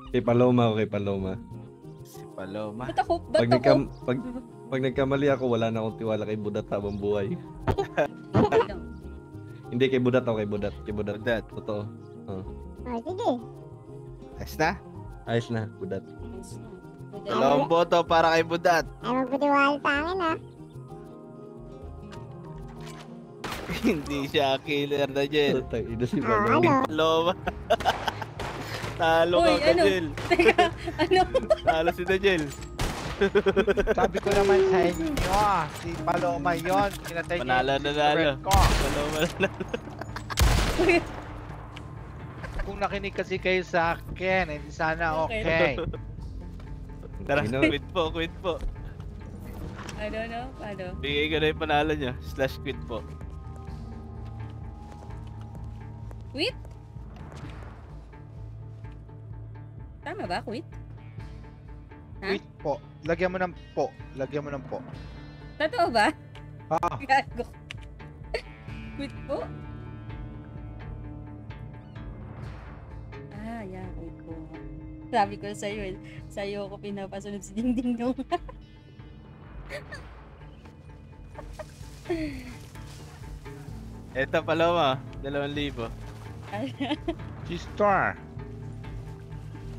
Kay Paloma ako, kay Paloma. Si Paloma. Ba't ako? Ba't ako? Pag nagkamali ako, wala na akong tiwala kay Budat habang buhay. Okay lang. Hindi, kay Budat ako, kay Budat. Kay Budat. Budat. Totoo. Sige. Ayos na? Ayos na, Budat. Nice na. Budat. 2 boto para kay Budat. Ay magputiwala sa akin ha. Hindi siya killer na Jel. Ina si Ano? Balong. Loma. Talo Uy, ka ano? Jel. Teka, ano? Talo si Jel. Sabi ko naman sa inyo, si Paloma yon. Pinatay niya Panalo yung na sister lalo. ko. Loma na. Kung nakinig kasi kayo sa akin, hindi sana okay. Tara, Ina. quit po. Ano, no? Ano? Bigay ko na yung panalo niya. /quit po. Quit? Tama ba? Quit? Ha? Quit po. Lagyan mo ng po. Totoo ba? Ah, Gago. Quit po? Ah, yeah, quit po. Sabi ko sa'yo eh. Sa'yo ako pinapasunod si Ding Ding Dong. Eto Paloma, 2,000. sister.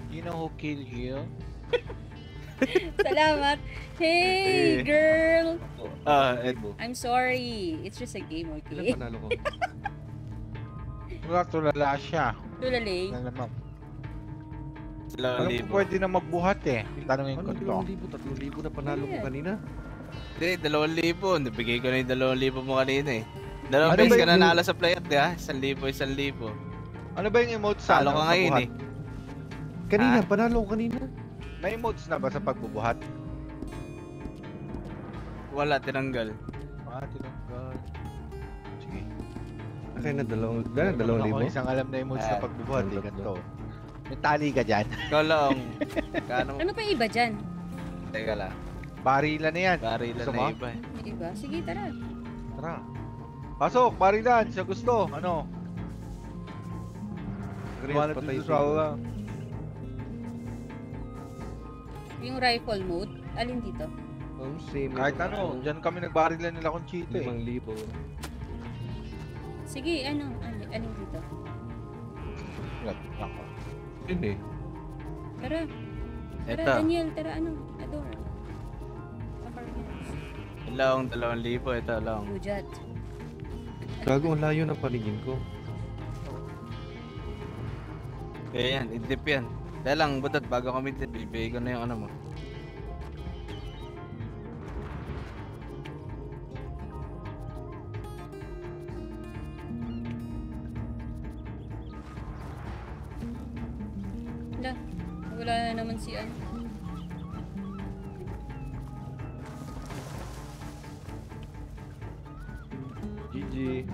You know who killed you? Salamat. Hey, Eh. girl. Eto. I'm sorry. It's just a game, Ilan okay? panalo ko? Wala, tulala siya. Tulalay. Ano naman? Alam ko 2,000. pwede na magbuhat eh. Tanungin ko Ano, to. 2,000? 3,000 na panalo ko Yeah. kanina. Hindi, 2,000. Nabigay ko na yung 2,000 mo kanina eh. Dalawang Ano beses ba ka yung- nanalo sa player, di ba? 1,000. Ano ba yung emotes sa Talo ano, ka sa ngayon buhat? eh. Kanina, Ah? panalo ko kanina. May emotes na ba sa pagbubuhat? Wala, tinanggal. Ah, tinanggal. Sige. Akin na, Meron 2,000. ako isang alam na emotes sa Ah, pagbubuhat. Eh, tatlo. ganito. May tali ka dyan. Ikaw lang. Kano? Ano pa yung iba dyan? Teka lang. Barilan na yan. Barilan Gusto na mo? iba eh. May iba? Sige, tara. Tara. Pasok, barilan. Siya gusto. Ano? Lumanap patay dito sa aula. Yung rifle mode, alin dito? Oh, same. Kahit ano, dyan kami nagbarilan nila kung cheat eh. 5,000. Sige, alin dito? Ako. Yun eh. Tara. Tara, Eto. Daniel. Tara, Adora. Apartments. Lang, 2,000. Ito lang. Bujat. Gago, ang layo ng paningin ko. Kaya yan, idip yan. Kaya lang, butat, bago kami dip, ibigay ko na yung ano mo. Wala na naman si ano. GG.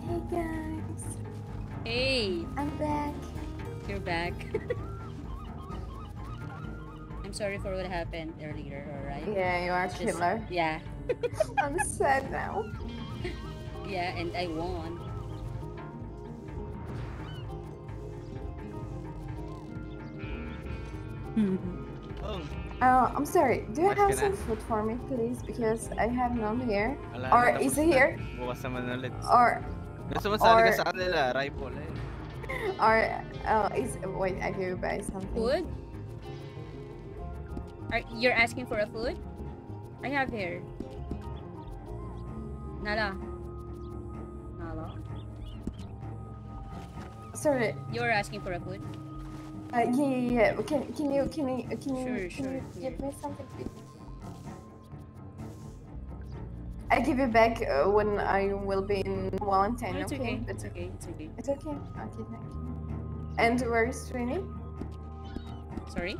Hey guys, Hey, I'm back. you're back. I'm sorry for what happened earlier, alright? Yeah, you are Just- killer. Yeah. I'm sad now. Yeah, and I won. Oh, I'm sorry. Do you What have can some food for me, please? Because I have none here. wala Or na, is tapos it na. here? Bukas naman ulit. Or Gusto mo sali ka or- sa kanila, rifle eh. is wait, I give you guys something. Food? You're asking for a food? I have here. Nala. Sorry. You're asking for a food? Yeah. Can you Sure, give me something, please? I give you back when I will be in Valentine. No, it's okay? okay. It's okay. It's okay. It's okay. Okay, thank you. And where is Trini? Sorry?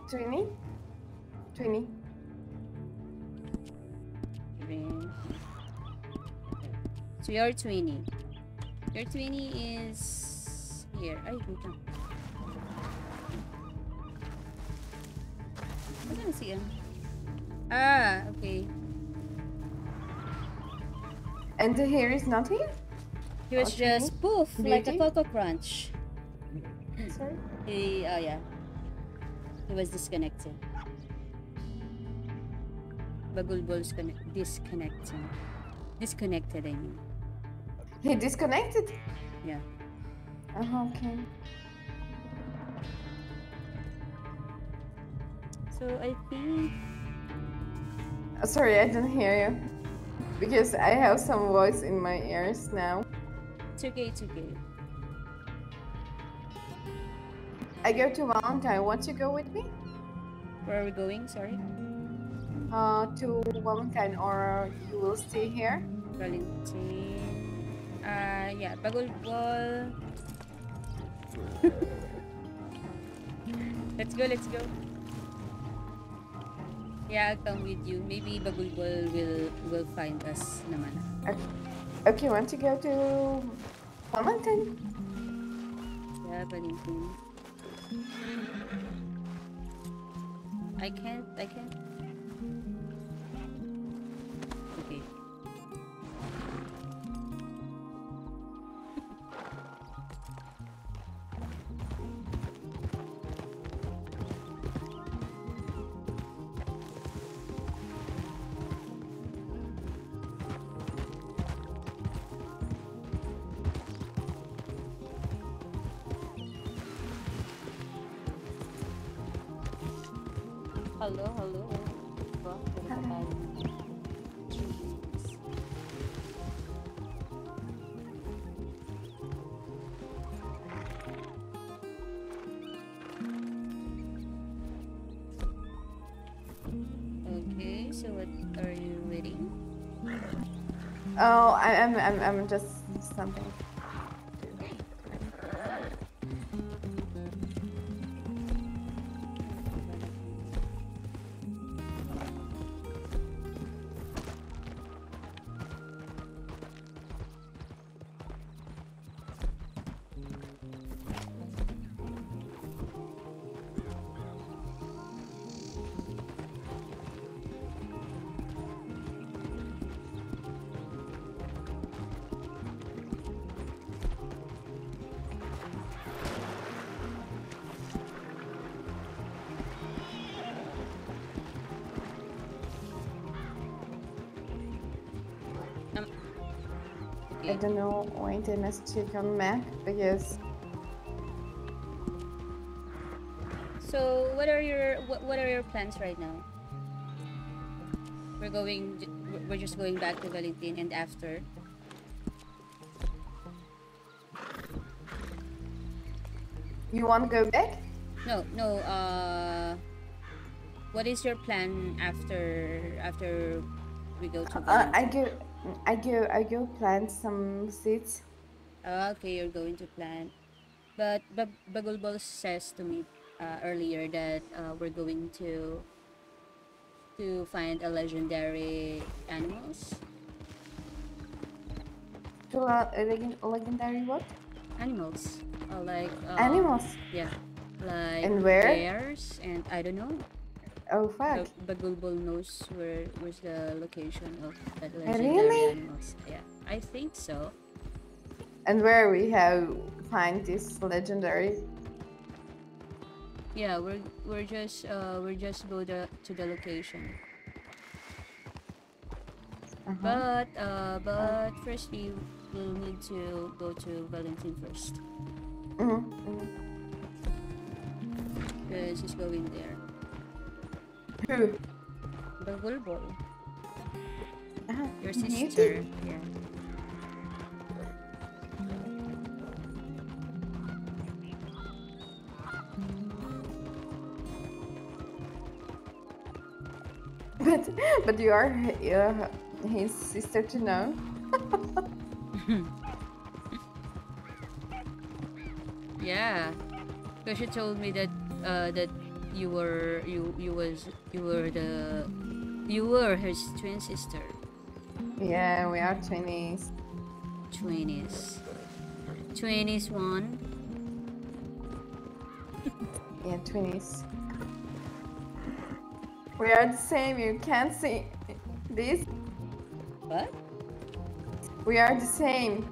Trini? Trini? So your 20. Your 20 is here. Ay, wait lang. Nasaan si ano? Ah, okay. And here is nothing? He was Okay. just poof, like a Beauty? Coco Crunch. Sorry? Oh yeah. He was disconnected. Bagulbol's disconnecting. Disconnected, I mean. He disconnected? Yeah. Okay. So I think Sorry, I didn't hear you. Because I have some voice in my ears now. It's okay, it's okay. I go to Valentine. Want to go with me? Where are we going? Sorry. To Valentine, or you will stay here? Valentine. Yeah, Bagul Ball. Let's go, let's go. Yeah, I'll come with you. Maybe Bagul Ball will find us naman. Okay, want to go to Valentine? Yeah, Valentine. I can't. Okay. Hello, hello. Okay, so what are you reading? Oh, I'm just something. I don't know when the next to come back because. So what are your plans right now? We're just going back to Valentine, and after. You want to go back? No. What is your plan after we go to Valentine? I go plant some seeds. Okay, you're going to plant. But Bagulbol says to me earlier that we're going to find a legendary animals. To legendary what? Animals. Like Animals. Yeah. Like And where? bears and I don't know. Oh fuck. Bagulbol knows where's the location of that legendary Really? animals. Yeah, I think so. And where we have find this legendary? Yeah, we're just go to the location. But first we will need to go to Valentine first. Because he's going there. Who? Bagulbol. Your You sister. Yeah. But you are his sister to know. Yeah, because she told me that that you were her twin sister. Yeah, we are 20s. 20s one. Yeah, 20s. We are the same. You can't see this. What? We are the same.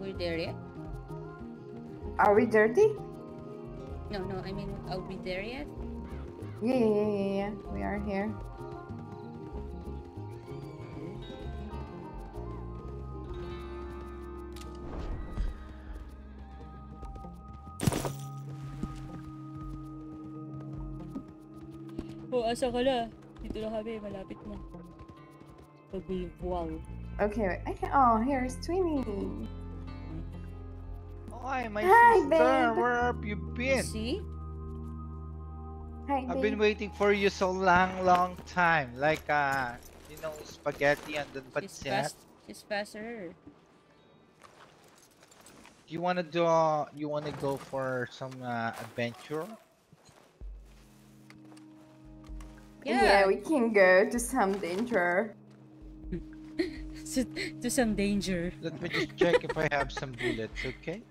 we there yet? Are we dirty? No, I mean, are we there yet? Yeah. We are here. Oh, asa ka na? Dito na kami, malapit na. Pag-wall. Okay. Oh, here's Twinnie. Hi, my Hi, sister. babe. Where have you been? See? Hi, I've babe. been waiting for you so long time. Like, you know, spaghetti and then pancit. She's faster. You wanna go for some adventure? Yeah, we can go to some danger. To some danger. Let me just check if I have some bullets, okay?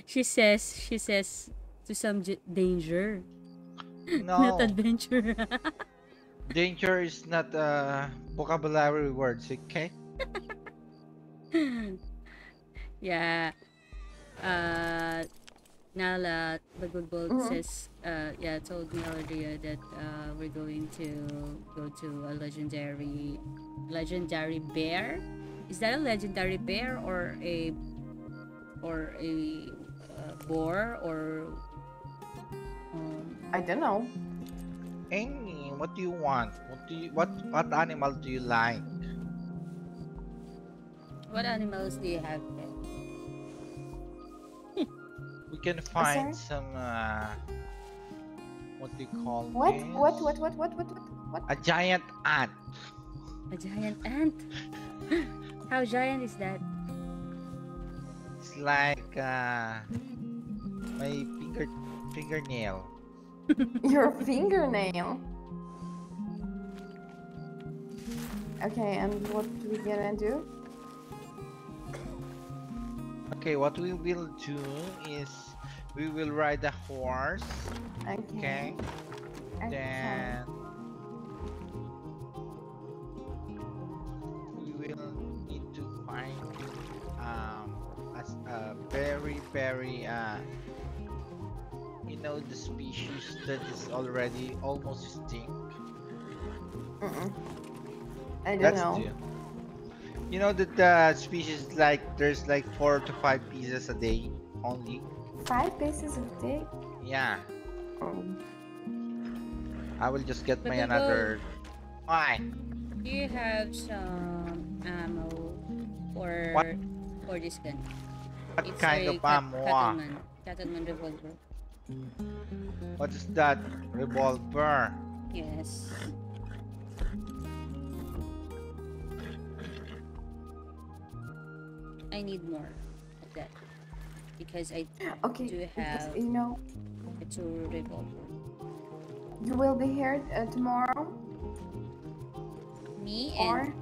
She says to some danger. Not No, adventure. danger is not vocabulary words, okay? Yeah. Nala, the good bolt says, told me earlier that we're going to go to a legendary bear. Is that a legendary bear or a boar or I don't know. Amy, what do you want? What animal do you like? what animals do you have there? We can find some what do you call What? this? What? A giant ant. A giant ant? How giant is that? It's like my fingernail. Your fingernail. Okay, and what we gonna do? Okay, what we will do is we will ride a horse. Okay. Then we will need to find a very you know, the species that is already almost extinct. I don't know. You know that the species like there's like 4 to 5 pieces a day only. 5 pieces of dick? Yeah. Oh. I will just get But my they another. Why? Do you have some ammo What? for this gun? What It's kind a of ammo? Cattleman revolver. What is that? Revolver. Yes. I need more of that because I do have you know a 2 revolver. you will be here tomorrow. Me Or and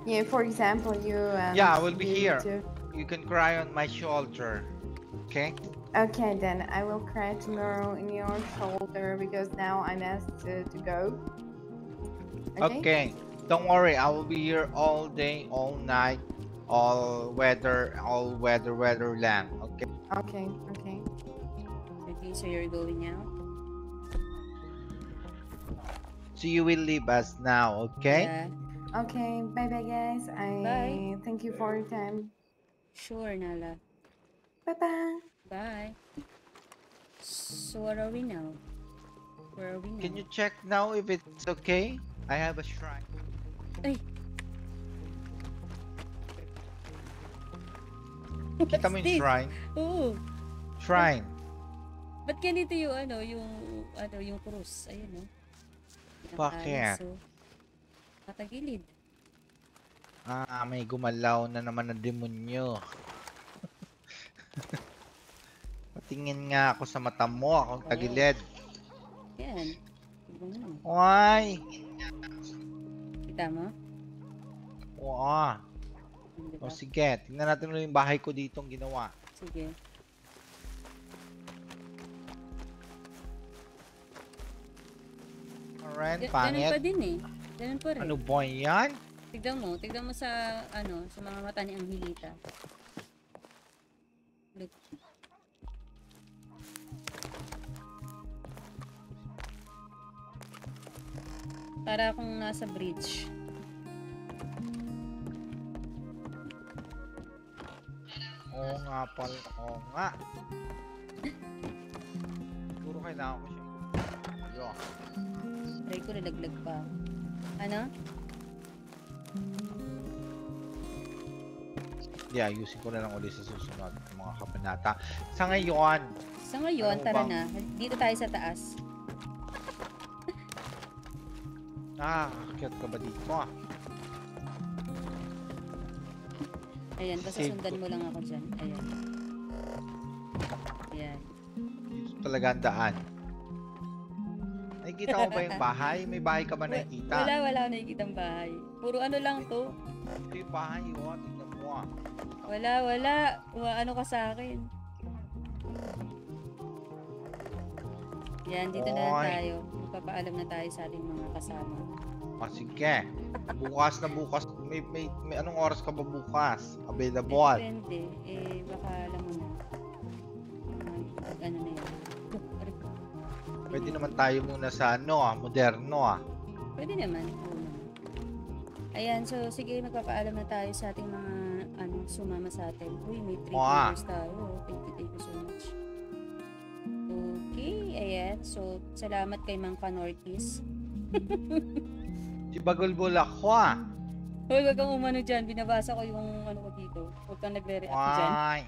yeah, for example, you. Yeah, I will be you here. too. You can cry on my shoulder. Okay? Okay, then I will cry tomorrow in your shoulder because now I'm asked to go. Okay. Don't worry, I will be here all day, all night, all weather land. Okay? Okay. okay, so you're going now? So you will leave us now, okay? Yeah. Okay, bye guys. Bye. Thank you for your time. Sure, Nala. Bye. Bye. So what are we now? Where are we now? Can you check now if it's okay? I have a shrine. Ay. Kita mo yung shrine? Oo. Shrine. Ba't ganito yung krus? Ayun, no? Bakit? Patagilid. May gumalaw na naman na demonyo. Patingin nga ako sa mata mo, akong tagilid. Yan. Why? Kita mo? Oo. O sige, tingnan natin yung bahay ko dito ang ginawa. Sige. Alright, Ganun pangit. pa din eh. Ganun pa rin. Ano ba yan? Tignan mo sa mga mata ni Angelita. Para akong nasa bridge. Oo nga pala. Oo nga. Siguro kailangan ko siya. Yo. Try ko, nalaglag pa. Ano? Hindi, ayusin ko na lang ulit sa susunod mga kabanata. Sa ngayon, Sa ngayon, Ano tara bang- na. Dito tayo sa taas. nakakakyat ka ba dito? Ayan, basta Save sundan ko. mo lang ako dyan. Ayan. Ayan. Dito talaga ang daan. Nakikita mo ba yung bahay? May bahay ka ba nakikita? Wala akong nakikitang bahay. Puro ano lang to. Ito yung bahay, oh. Tingnan mo ah. Wala. Ano ka sa akin? Yan, dito na lang Oy. tayo. Magpapaalam na tayo sa ating mga kasama. Ah, sige. Bukas na bukas. May anong oras ka ba bukas? Available. Depende. Baka alam mo na. Ano na yan. Pwede naman tayo muna sa moderno ah. Pwede naman. Oo naman. Ayan, so sige, magpapaalam na tayo sa ating mga sumama sa atin. Uy, may 3 viewers tayo. Thank you so much. Okay, ayan. So, salamat kay Mang Panortis. Si Bagulbul ako ah. Hoy, wag kang umano dyan. Binabasa ko yung ano ko dito. Huwag kang nagre-react dyan. Ay.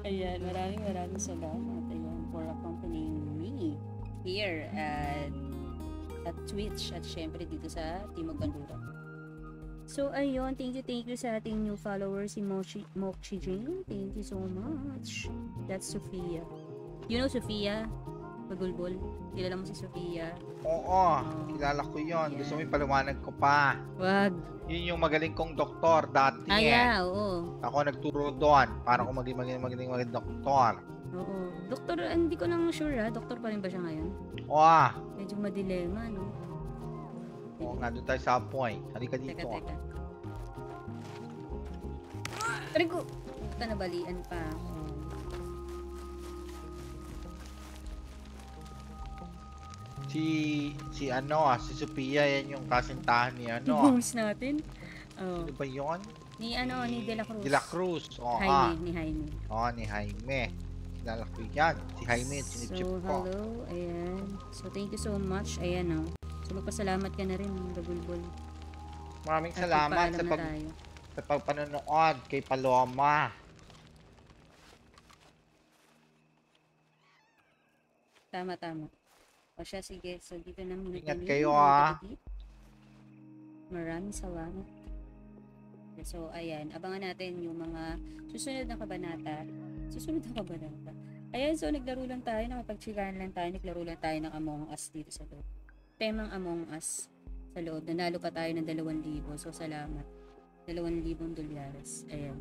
Ayan, maraming salamat. Ayan, for accompanying me here at Twitch at syempre dito sa Timog Bandura. So, ayun, thank you sa ating new followers, si Mochi Jane. Thank you so much. That's Sofia. You know Sofia? Bagulbol. Kilala mo si Sofia? Oo, kilala ko yon. Yeah. Gusto mo ipaliwanag ko pa. Wag. Yun yung magaling kong doktor dati. Yeah, oo. Ako nagturo doon para kung magaling doktor. Oo. Doktor, hindi ko lang sure ha. Doktor pa rin ba siya ngayon? Oo. Medyo madilema, no? Oo nga, doon tayo sa point. Halika dito. Teka. Aray ko! Puta, nabalian pa ako. Si Sophia, yan yung kasintahan ni I-boost natin. Oh. Ano ba yun? Ni De La Cruz. De La Cruz. Oo, Ni Jaime. Oo, ni Jaime. Kilala ko yan. Si Jaime, sinipchip So, ko. hello. Ayan. So, thank you so much. Ayan, oh. So, magpasalamat ka na rin, Bagulbol. Maraming At salamat magpaalam na tayo. sa pagpanonood kay Paloma. Tama. O siya, sige. So, dito na muna Ingat kami, kayo, mga ah. kapatid. Maraming salamat. So, ayan. Abangan natin yung mga susunod na kabanata. Ayan, so naglaro lang tayo. Nakapag-chikahan lang tayo. Naglaro lang tayo ng Among Us dito sa loob. Temang Among Us sa loob. Nanalo pa tayo ng 2,000. So, salamat. 2,000 dolyares. Ayan.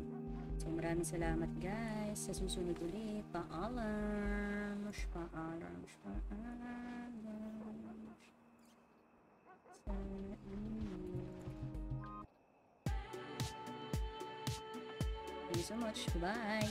So, maraming salamat guys. Sa susunod ulit. Paalam. Thank you so much. Bye.